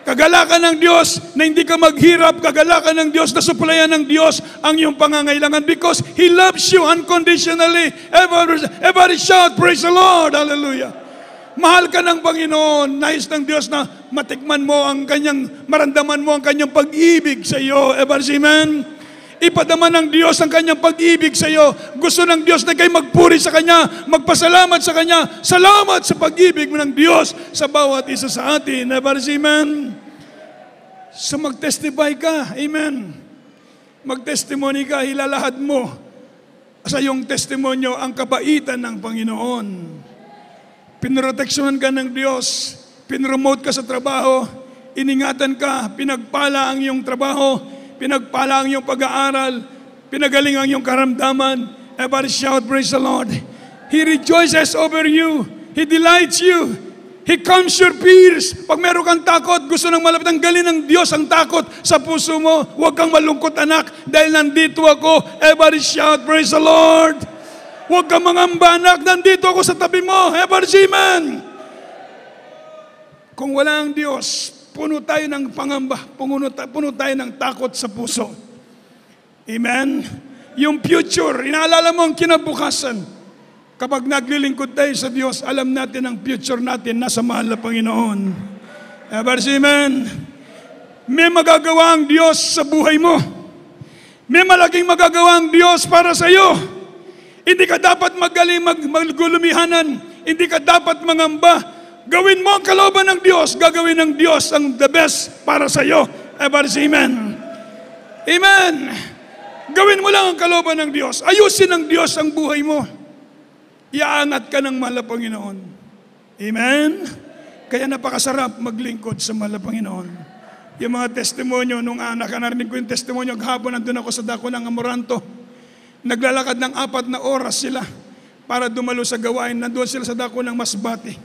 Kagalakan ng Diyos na hindi ka maghirap, kagalakan ng Diyos na suplayan ng Diyos ang iyong pangangailangan because He loves you unconditionally. Everybody shout, praise the Lord, hallelujah. Mahal ka ng Panginoon, nais ng Diyos na matikman mo ang Kanyang, maramdaman mo ang Kanyang pag-ibig sa iyo. Everybody say amen. Ipadama ng Diyos ang Kanyang pag-ibig sa iyo. Gusto ng Diyos na kayo magpuri sa Kanya, magpasalamat sa Kanya. Salamat sa pag-ibig ng Diyos sa bawat isa sa atin. Everybody say amen. So mag-testify ka. Amen. Mag-testimony ka, hilalahad mo sa iyong testimonyo ang kabaitan ng Panginoon. Pinroteksyonan ka ng Diyos, pinromote ka sa trabaho, iningatan ka, pinagpala ang iyong trabaho, pinagpala ang iyong pag-aaral, pinagaling ang iyong karamdaman. Everybody shout, praise the Lord. He rejoices over you. He delights you. He calms your fears. Pag meron kang takot, gusto nang malapit, tanggalin ng Diyos ang takot sa puso mo. Huwag kang malungkot, anak, dahil nandito ako. Everybody shout, praise the Lord. Huwag kang mangamba, anak, nandito ako sa tabi mo. Everybody, amen. Kung wala ang Diyos, puno tayo ng pangamba, puno tayo ng takot sa puso. Amen? Yung future, inaalala mo ang kinabukasan. Kapag naglilingkod tayo sa Diyos, alam natin ang future natin nasa mahal na Panginoon. Amen? May magagawa ang Diyos sa buhay mo. May malaking magagawa ang Diyos para sa iyo. Hindi ka dapat magulumihanan. Hindi ka dapat mangamba. Gawin mo ang kalooban ng Diyos. Gagawin ng Diyos ang the best para sa iyo. Amen? Amen? Gawin mo lang ang kalooban ng Diyos. Ayusin ng Diyos ang buhay mo. Iaangat ka ng mahal na Panginoon. Amen? Kaya napakasarap maglingkod sa mahal na Panginoon. Yung mga testimonyo, nung nakanarinig ko yung testimonyo, hapon nandun ako sa dako ng Amoranto. Naglalakad ng 4 na oras sila para dumalo sa gawain. Nandun sila sa dako ng Masbate.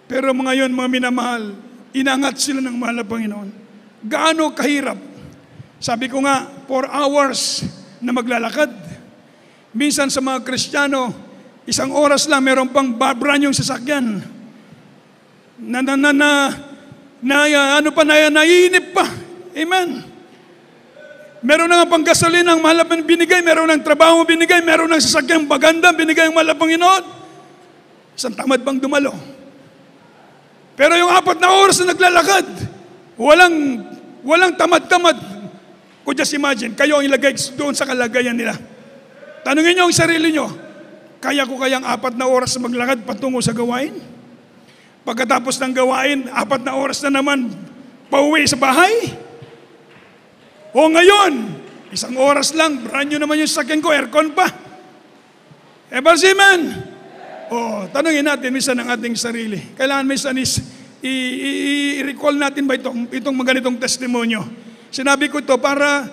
Pero ngayon, mga minamahal, inangat sila ng mahal na Panginoon. Gaano kahirap? Sabi ko nga, 4 hours na maglalakad. Minsan sa mga Kristiyano, 1 oras lang, meron pang brand yung sasakyan. Naiinip pa. Amen. Meron na nga pang gasolina ang mahal na binigay, meron ng trabaho binigay, meron ng sasakyan maganda binigay ang mahal na Panginoon. Isang tamad bang dumalo. Pero yung 4 na oras na naglalakad, walang tamad-tamad. O just imagine, kayo ang ilagay doon sa kalagayan nila. Tanungin niyo ang sarili niyo, kaya ko kayang 4 na oras na maglakad patungo sa gawain? Pagkatapos ng gawain, 4 na oras na naman pauwi sa bahay? O ngayon, 1 oras lang, brand new naman yung sasakyan ko, aircon pa. Amen? O, tanungin natin minsan ang ating sarili. Kailangan minsan i-recall natin ba itong ganitong testimonyo. Sinabi ko ito para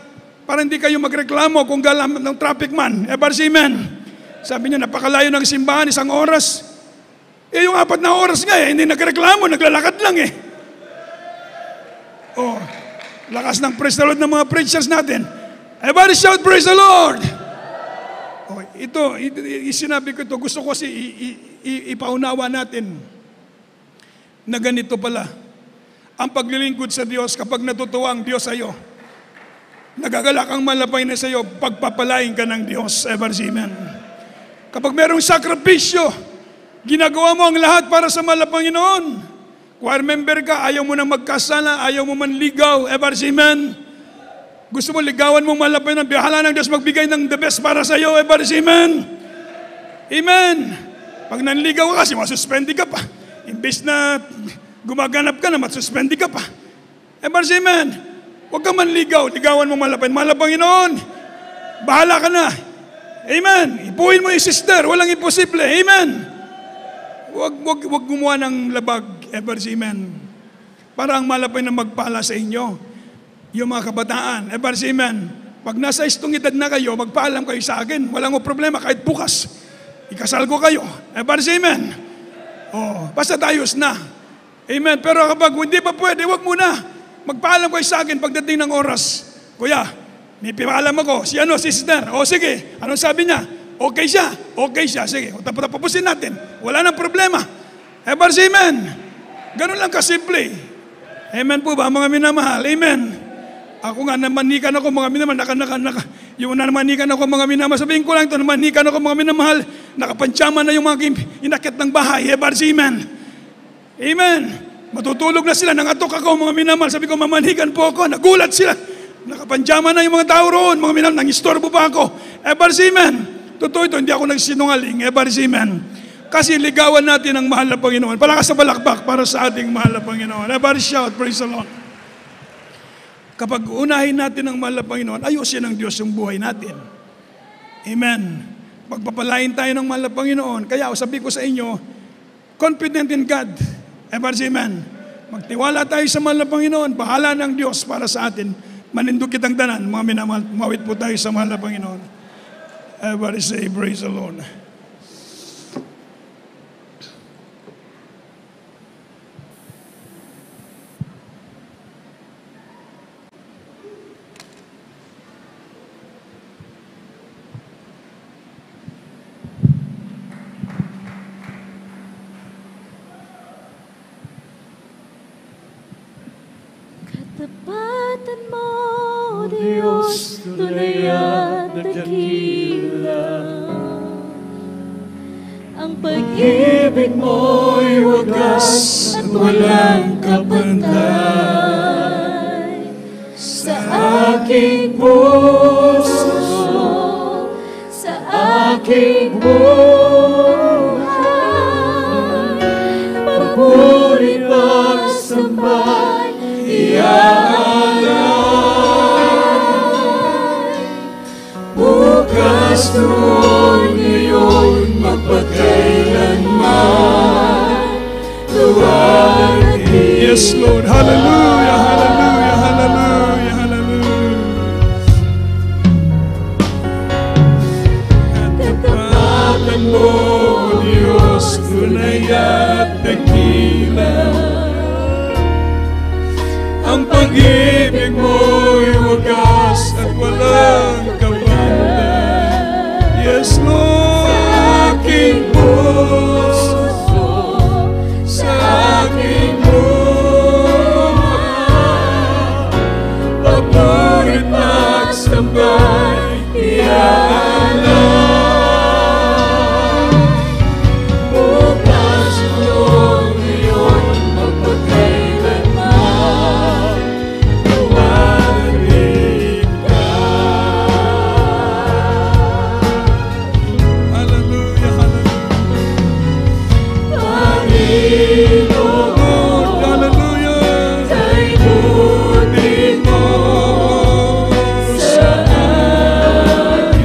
hindi kayo magreklamo kung galam ng traffic man. Amen. Sabi niya, napakalayo ng simbahan, 1 oras. Yung 4 na oras nga hindi nagreklamo, naglalakad lang Oh, lakas ng praise the Lord ng mga preachers natin. Everybody shout, praise the Lord! Oh, ito, sinabi ko ito, gusto ko kasi ipaunawa natin na ganito pala. Ang paglilingkod sa Diyos, kapag natutuwa ang Diyos sa iyo, nagagalak ang malapay na sa iyo, pagpapalain ka ng Diyos. Amen. Kapag merong sakripisyo, ginagawa mo ang lahat para sa mahal na Panginoon. Choir member ka, ayaw mo nang magkasala, ayaw mo manligaw. Amen. Gusto mo ligawan mong mahal na Panginoon, bihala ng Diyos magbigay ng the best para sa iyo. Amen. Amen. Pag nanligaw ka kasi, masuspendi ka pa. Imbes na gumaganap ka na, masuspendi ka pa. Amen. Huwag kang manligaw, ligawan mo malapit. Mahal na Panginoon, bahala ka na. Amen. Ipuhin mo yung sister, walang imposible. Amen. Huwag gumawa ng labag. Amen. Para ang malapit na magpala sa inyo. Yung mga kabataan. Amen. Pag nasa istong edad na kayo, magpaalam kayo sa akin. Walang problema, kahit bukas. Ikasal ko kayo. Amen. Oh, basta tayos na. Amen. Pero kapag hindi pa pwede, huwag muna. Magpaalam kayo sa akin pagdating ng oras. Kuya, may pipaalam ako. Si sister. O sige, anong sabi niya? Okay siya. Okay siya. Sige, tapusin natin. Wala nang problema. Amen. Ganun lang kasimple. Amen po ba, mga minamahal? Amen. Ako nga, namanikan ako, mga minamahal. Yung namanikan ako, mga minamahal. Sabihin ko lang ito, namanikan ako, mga minamahal. Nakapantsama na yung mga inakit ng bahay. Amen. Amen. Matutulog na sila, nangatok ako, mga minamahal. Sabi ko, mamanikan po ako. Nagulat sila. Nakapanjama na yung mga tao roon. Mga minamahal, nangistorbo pa ako. Amen. Totoo ito, hindi ako nagsinungaling. Amen. Kasi ligawan natin ang mahal na Panginoon. Palakas sa balakbak para sa ating mahal na Panginoon. Everybody shout, praise the Lord. Kapag unahin natin ang mahal na Panginoon, ayusin ng Diyos yung buhay natin. Amen. Pagpapalain tayo ng mahal na Panginoon. Kaya sabi ko sa inyo, confident in God. Amen. Magtiwala tayo sa mahal na Panginoon. Bahala ng Diyos para sa atin. Manindog kitang tanan. Mga minamahal, mawit po tayo sa mahal na Panginoon. Everybody say, praise the Lord. Katapatan mo, Diyos, tunay at dakila. Ang pag-ibig mo'y wagas at walang kapantay. Sa aking puso, sa aking buhay, papuri pagsambay, iaalay. Bukas noon, ngayon, magpagkailanman, luwalhati. Yes, Lord. Hallelujah, hallelujah, hallelujah, hallelujah. Katapatan mo, Diyos, tunay at dakila. Ang pag-ibig mo'y wagas at walang kapantay. Yes, Lord. Sa aking puso, sa aking buhay, papurit magsambay, iaalay. Bukas noon, ngayon, magpagkailanman, luwalhati ka. Hallelujah, hallelujah. Panginoon, hallelujah. Taigutin mo sa akin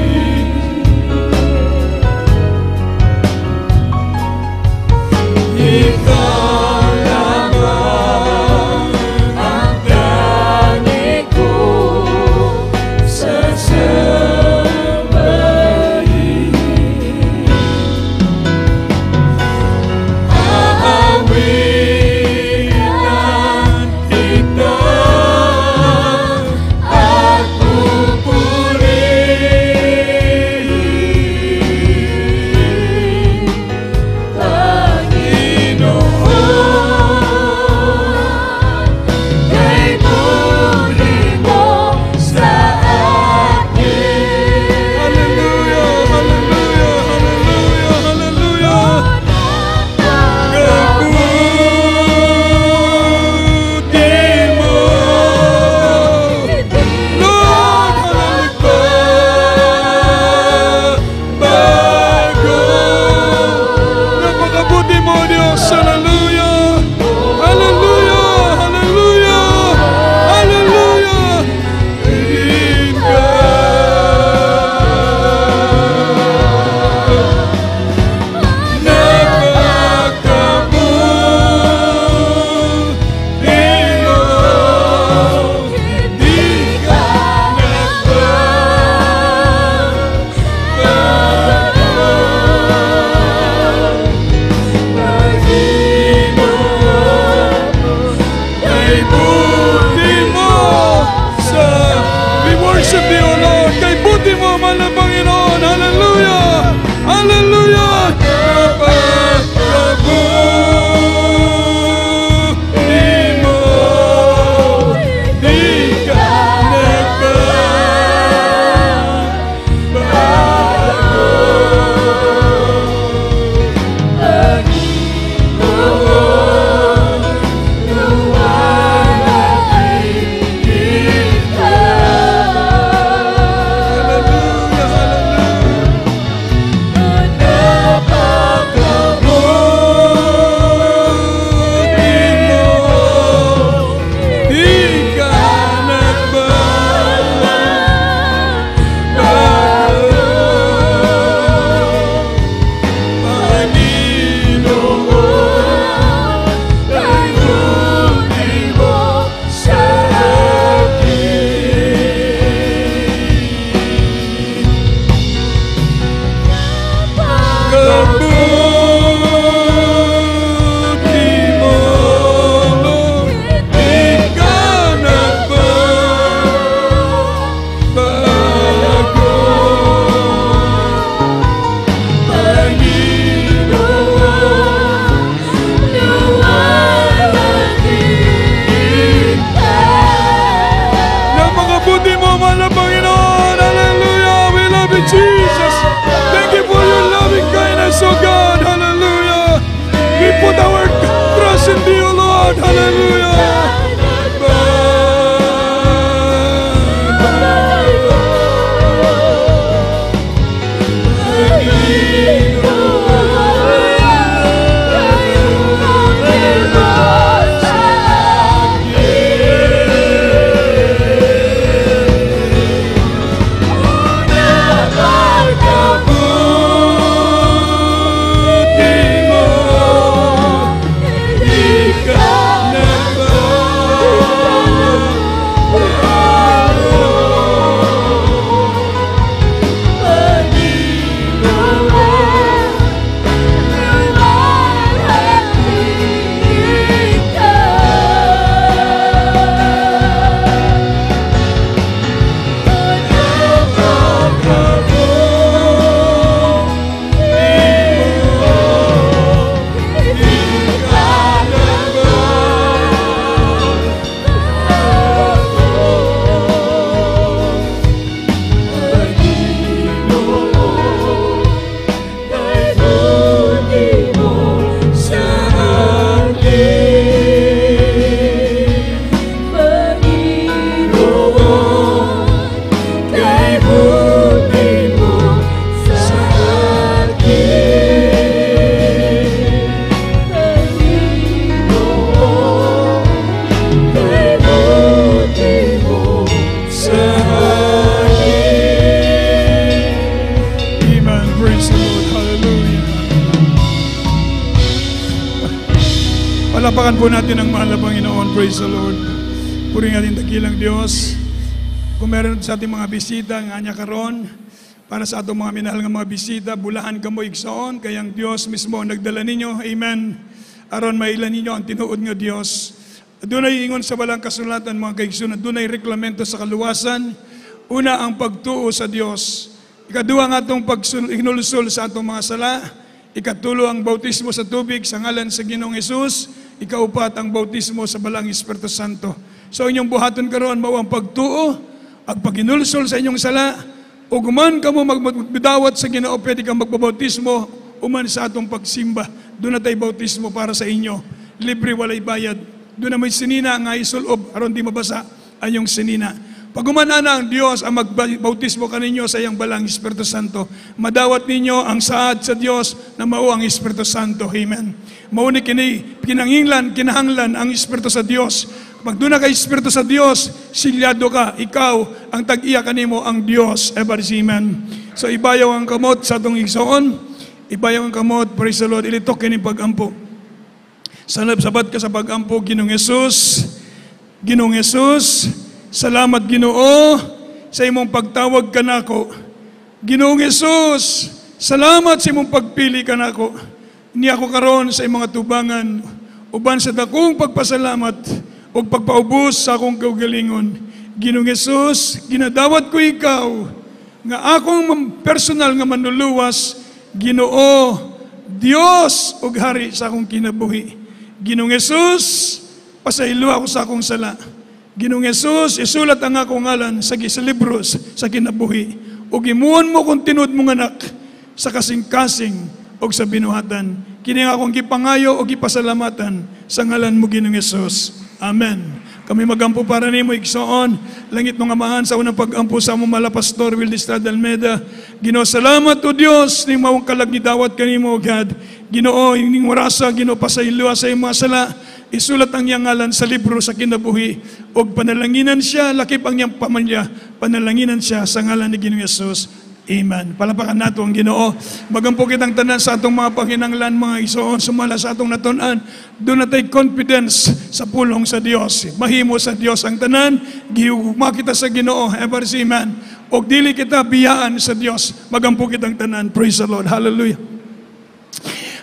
Palapakan po natin ang mahal na Panginoon. Praise the Lord. Puri nga din dakilang Diyos. Kung meron sa ating mga bisita, nga niya karon, para sa atong mga minahal nga mga bisita, bulahan ka mo igsoon, kayang Diyos mismo ang nagdala ninyo. Amen. Aron mailan ninyo ang tinuod nga Diyos. Doon ay ingon sa balang kasulatan mga kaigsunan, doon ay reklamento sa kaluwasan. Una ang pagtuo sa Diyos. Ikaduwa nga itong pag-inulusol sa atong mga sala. Ikatulo ang bautismo sa tubig sa ngalan sa Ginoong Hesus. Ikaupat ang bautismo sa balang Espiritu Santo. So inyong buhaton karon mao ang pagtuo at pag-inulusol sa inyong sala. O guman ka mo magbidawat sa Ginoo, pwede kang magbabautismo uman sa atong pagsimba. Doon na tayo bautismo para sa inyo. Libre, walay bayad. Doon na may sinina nga isulob, aron di mabasa ang iyong sinina. Pag umana na ang Diyos ang magbautismo kaninyo sa iyang balang Espiritu Santo, madawat ninyo ang saad sa Diyos na mao ang Espiritu Santo. Amen. Mauni kinahanglan ang Espiritu sa Diyos. Pag doon na kay Espiritu sa Diyos, silyado ka, ikaw ang tag-iya kanimo ang Diyos. Amen. So ibayaw ang kamot sa atong igsoon, ibayaw ang kamot, praise the Lord, ilitok kini pag-ampo. Sabat ka sa pag-ampo, Ginoong Hesus. Ginoong Hesus, salamat Ginoo sa imong pagtawag kanako. Ginoong Hesus, salamat sa imong pagpili kanako. Ni ako karon sa imong tubangan, uban sa dakong pagpasalamat o pagpaubos sa akong kaugalingon. Ginoong Hesus, ginadawat ko ikaw nga akong personal nga manluluwas, Ginoo, Dios ug hari sa akong kinabuhi. Ginoong Hesus, pasaylo ako sa akong sala. Ginoong Hesus, isulat ang akong ngalan sa libro sa kinabuhi. Ug imuon mo kung tinud mong anak sa kasing-kasing o sa binuhatan. Kini nga akong gipangayo o gipasalamatan sa ngalan mo, Ginoong Hesus. Amen. Kami magampo para nimo igsoon. Langit mga amahan sa unang pagampo sa among mala Pastor Will Estrada Almeida. Ginoo, salamat o Dios ni mawang kalagidawat kanimo, God. Ginoo, ining warasa, Ginoo, pasaylo sa imong mga sala. Isulat ang iyang ngalan sa libro sa kinabuhi. Og panalanginan siya, lakip ang iyang pamilya. Panalanginan siya sa ngalan ni Ginoong Hesus. Amen. Palapakan nato ang Ginoo. Magampo kitang tanan sa atong mga panginanglan, mga igsoon, sumala sa atong natunan. Doon natay confidence sa pulong sa Dios. Mahimo sa Dios ang tanan. Gihugma kita sa Ginoo. Ever see man. Og dili kita biyaan sa Dios. Magampo kitang tanan. Praise the Lord. Hallelujah.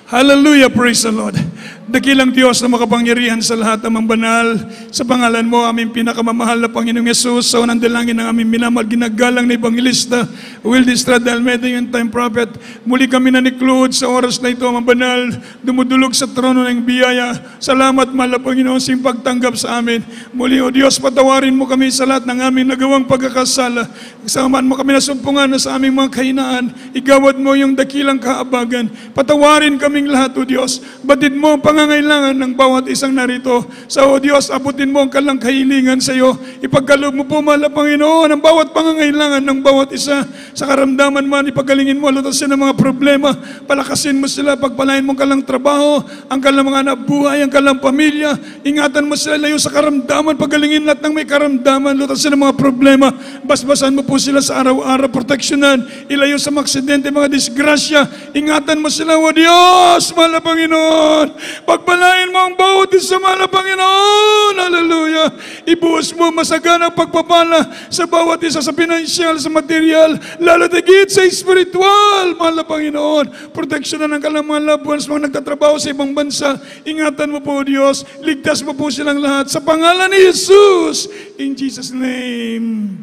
Hallelujah. Praise the Lord. Dakilang Diyos na makapangyarihan sa lahat ng banal. Sa pangalan mo, aming pinakamamahal na Panginoong Yesus, sa unang dalangin ng aming minamahal, ginagalang na Evangelista, Will Estrada Almeida, yung time prophet. Muli kami nanikluhod sa oras na ito, mga banal, dumudulog sa trono ng biyaya. Salamat, mahal na Panginoon, sa pagtanggap sa amin. Muli, O Diyos, patawarin mo kami sa lahat ng aming nagawang pagkakasala. Samahan mo kami na sumpungan na sa aming mga kahinaan. Igawad mo yung dakilang kaabagan. Patawarin kaming lahat, O Diyos. Batid mo ang pangangailangan ng bawat isang narito. Sa O Diyos, abutin mo ang kalang kahilingan sa iyo. Ipagkaloob mo po, mahal na Panginoon, ang bawat pangangailangan ng bawat isa. Sa karamdaman man, ipagalingin mo, lutasin ng mga problema. Palakasin mo sila, pagpalain mo ang kalang trabaho, ang kalang mga anak buhay, ang kalang pamilya. Ingatan mo sila layo sa karamdaman, pagalingin lahat ng may karamdaman, lutasin ng mga problema. Basbasan mo po sila sa araw-araw, proteksyonan, ilayo sa mga aksidente, mga disgrasya. Ingatan mo sila, O Diyos, mahal na Panginoon. Pagpalain mo ang bawat isa, mahal na Panginoon. Hallelujah. Ibuhos mo masaganang pagpapala sa bawat isa, sa pinansyal, sa material, lalo tigit sa spiritual, mahal na Panginoon. Proteksyonan ng kalang mga loved ones, mga nagtatrabaho sa ibang bansa. Ingatan mo po, O Diyos. Ligtas mo po silang lahat sa pangalan ni Jesus. In Jesus' name.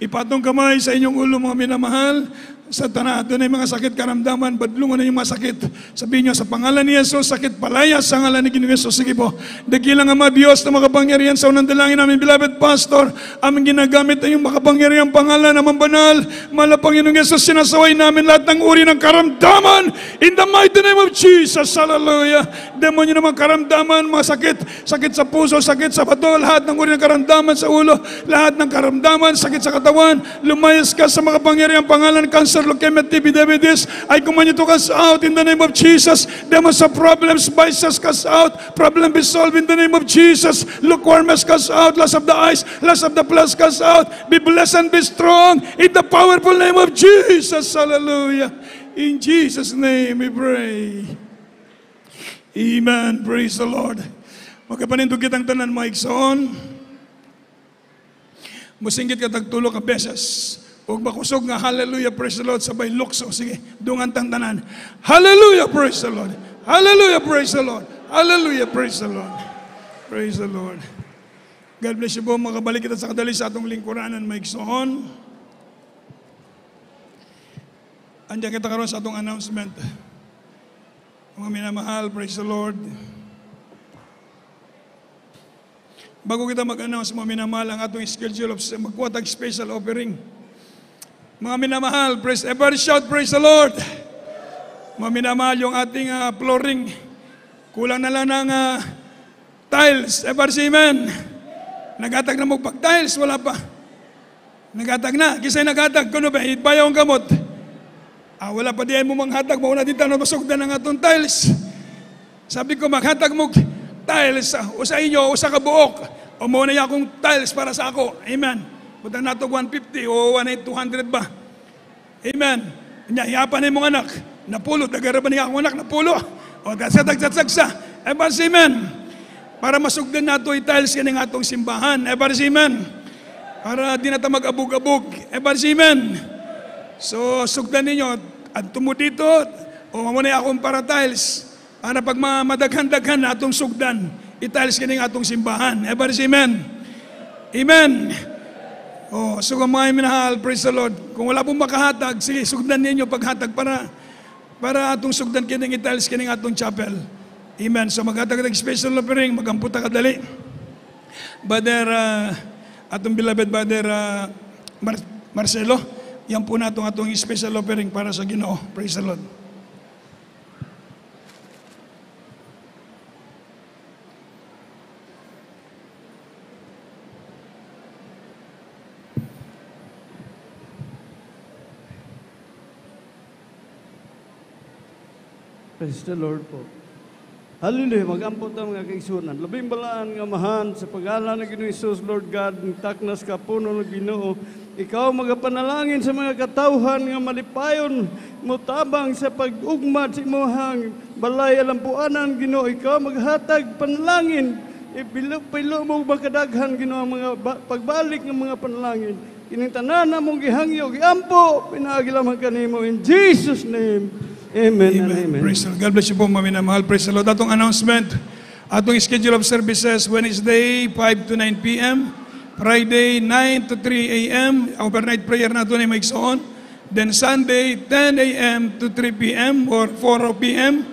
Ipatong kamay sa inyong ulo, mga minamahal. Sa tanan, doon ay mga sakit karamdaman, badlungan na yung mga sakit. Sabihin nyo, sa pangalan ni Jesus, sakit palayas sa ngalan ni Ginoong Hesus. Sige po, dakilang Ama Diyos na makapangyarihan sa unang dalangin namin, beloved Pastor, aming ginagamit ang yung makapangyarihan pangalan naman banal. Mahal na Panginoong Hesus, sinasaway namin lahat ng uri ng karamdaman. In the mighty name of Jesus, hallelujah. Demonyo naman karamdaman, mga sakit sa puso, sakit sa bato, lahat ng uri ng karamdaman sa ulo, lahat ng karamdaman, sakit sa katawan, lumayas ka sa makapangyarihan pangalan, cancer, leukemia, TB, diabetes, I command you to cast out in the name of Jesus. Demons of problems, vices, cast out. Problem be solved in the name of Jesus. Lukewarmness, cast out. Loss of the eyes, loss of the flesh, cast out. Be blessed and be strong in the powerful name of Jesus. Hallelujah. In Jesus' name we pray. Amen. Praise the Lord. Magkapanindog kitang tanan mga igsoon. Musinggit ka tagtulo ka beses. Huwag makusog nga, hallelujah, praise the Lord, sabay lukso. Sige, dungan tang tanan. Hallelujah, praise the Lord. Hallelujah, praise the Lord. Hallelujah, praise the Lord. Praise the Lord. God bless you po. Makabalik kita sa kadali sa atong lingkuranan, mga igsoon. Andiyan kita karoon sa atong announcement. Mga minamahal, praise the Lord. Bago kita mag-announce, mga minamahal, ang atong schedule of magkuwatag special offering. Mga minamahal, praise, everybody shout, praise the Lord. Mga minamahal, yung ating flooring, kulang na lang ng tiles. Everybody say amen. Nagatag na mo pag-tiles, wala pa. Nagatag na, kisay nagatag, kuno ba, itbayaw ang gamot. Wala pa diyan mo manghatag, mauna din tayo masugdan ng atong tiles. Sabi ko, maghatag mo tiles, o sa inyo, o sa kabuok, o mauna niya akong tiles para sa ako. Amen. Punta na ito 150 o 200 ba? Amen. Hiyapan na yung mga anak, napulo, tagaraban niya akong anak, napulo. O tagsag-tagsag-sa. Everybody say amen. Para masugdan na ito, i-tiles yan ng atong simbahan. Everybody say amen. Para di na ito mag-abog-abog. Everybody say amen. So, sugdan ninyo, at tumo dito, o mamunay akong para tiles, para pag madaghan-daghan na atong sugdan, i-tiles kaning atong simbahan. Everybody say amen. Amen. O, so kung mga minahal, praise the Lord, kung wala pong makahatag, sige, sugdan ninyo paghatag para atong sugdan kining i-tiles kining atong chapel. Amen. So, maghatag ng special offering, magamputa kadali. Brother, atong beloved Brother Marcelo, yan po na atong special offering para sa Ginoo. Praise the Lord. Praise the Lord po. Hallelujah, mag-ampot ang mga kaigsunan. Labing balaan nga mahan sa pag-ala ng Ginoong Isus, Lord God, ng taknas ka puno ng Ginoo. Ikaw magapanalangin sa mga katawhan nga malipayon mo tabang sa pag-ugmad sa imuhang balay alampuanan, Ginoo. Ikaw maghatag panalangin. Ipilo mo makadaghan, Ginoo, ang mga pagbalik ng mga panalangin. Kining tanan na mong gihangyo, giampo, pinagilamang kanimo. In Jesus' name, amen, and amen. Praise the Lord. God bless you po, mga minamahal. Praise the Lord. Atong announcement, atong schedule of services, Wednesday, 5 to 9 p.m., Friday, 9 to 3 a.m., overnight prayer na ito na maigsoon. Then Sunday, 10 a.m. to 3 p.m. or 4 p.m.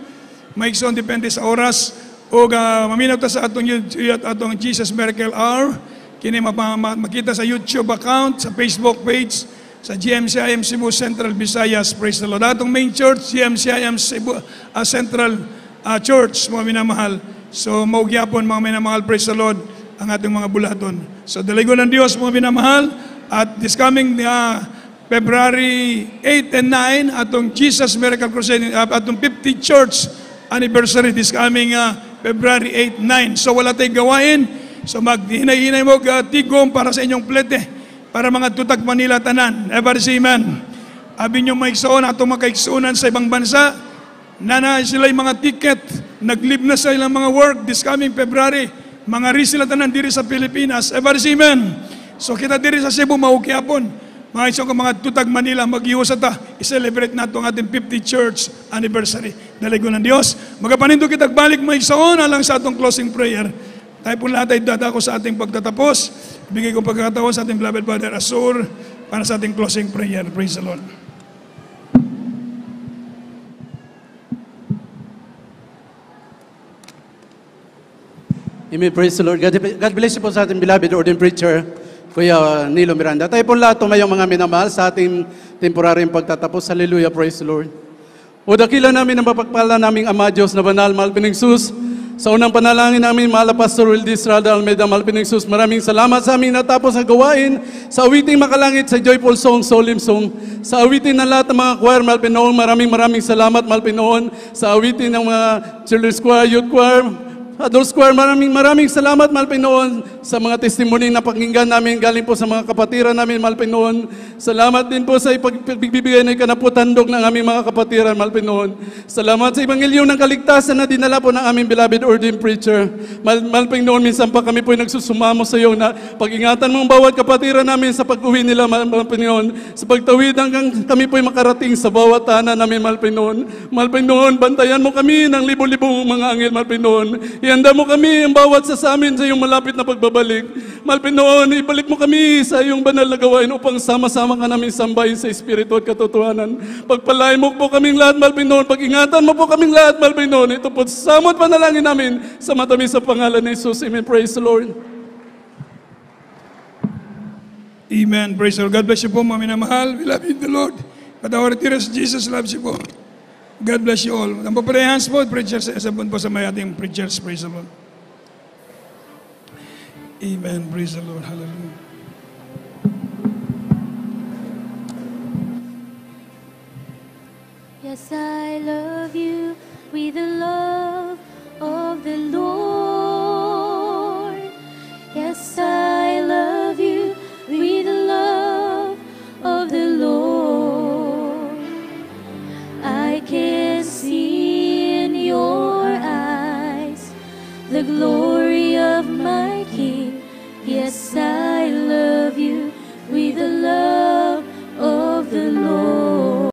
Maigsoon, depende sa oras. O maminaw ta sa atong Jesus Miracle Hour. Kini makita sa YouTube account, sa Facebook page, sa GMCIM Cebu Central Visayas. Praise the Lord. Atong main church, GMCIM Cebu Central Church, mga minamahal. So, maugyapon, mga minamahal, praise the Lord, ang ating mga bulaton. So, daligo ng Diyos, mga minamahal, at this coming February 8 and 9, atong Jesus Miracle Crusade, atong 50th church anniversary, this coming February 8, 9. So, wala tayong gawain. So, maghinay-hinay mo tigom para sa inyong plete, para mga tutag Manila tanan. Ever say amen. Abi nyo maigsoon, atong makaigsuunan sa ibang bansa, na sila yung mga ticket, nag-live na sa ilang mga work this coming February, mga sila tanan diri sa Pilipinas. Ever say amen. So kita diri sa Cebu, maukiapon, mga isang mga tutag Manila, mag-iusa ta, i-celebrate na itong ating 50th church anniversary. Daligo ng Diyos. Magapaninto kitag balik maigsoon, alang sa atong closing prayer. Tayo po lahat ay dadako sa ating pagtatapos. Bigay kong pagkakataon sa ating beloved Brother Asur para sa ating closing prayer. Praise the Lord. Amen. Praise the Lord. God bless you po sa ating beloved ordained preacher, Kuya Nilo Miranda. Tayo po lahat tumayong mga minamahal sa ating temporaryong pagtatapos. Hallelujah. Praise the Lord. O dakila namin ang mapagpala naming Ama Diyos na banal, mahal Pinagsus. Sa unang panalangin namin, mahal Pastor Wildy Estrada Almeida, mahal Pinagsus, maraming salamat sa aming natapos na gawain. Sa awiting makalangit, sa joyful song, solemn song. Sa awiting ng lahat ng mga choir, mahal Pinoon, maraming salamat, mahal Pinoon. Sa awiting ng mga children's choir, youth choir, Adult Square, maraming salamat, mahal Panginoon, sa mga testimony na pakinggan namin galing po sa mga kapatiran namin, mahal Panginoon. Salamat din po sa ipagbibigay na ikanaputandog ng aming mga kapatiran, mahal Panginoon. Salamat sa Ebanghelyo ng kaligtasan na dinala po ng aming beloved ordained preacher. Mahal Panginoon, minsan pa kami po nagsusumamo sa iyo na pag-ingatan mo ang bawat kapatiran namin sa pag-uwi nila, mahal Panginoon. Sa pagtawid hanggang kami po makarating sa bawat tahanan namin, mahal Panginoon. Mahal Panginoon, bantayan mo kami ng libo-libong mga anghel, mahal Panginoon. Ihanda mo kami ang bawat sa amin sa iyong malapit na pagbabalik. Mahal Panginoon, ibalik mo kami sa iyong banal na gawain upang sama-sama ka namin sambahin sa Espiritu at katotohanan. Pagpalain mo po kaming lahat, mahal Panginoon. Pag-ingatan mo po kaming lahat, mahal Panginoon. Ito po samot panalangin namin sa matamis sa pangalan ni Jesus. Amen. Praise the Lord. Amen. Praise the Lord. God bless you po, mga minamahal. We love you in the Lord. But our dear Jesus loves you po. God bless you all. Ang paparehans po, preachers, sabon po sa may ating preachers. Praise the Lord. Amen. Praise the Lord. Hallelujah. Yes, I love you with the love of the Lord. Yes, I love you with the love of the Lord. I can see in your eyes the glory of my King. Yes, I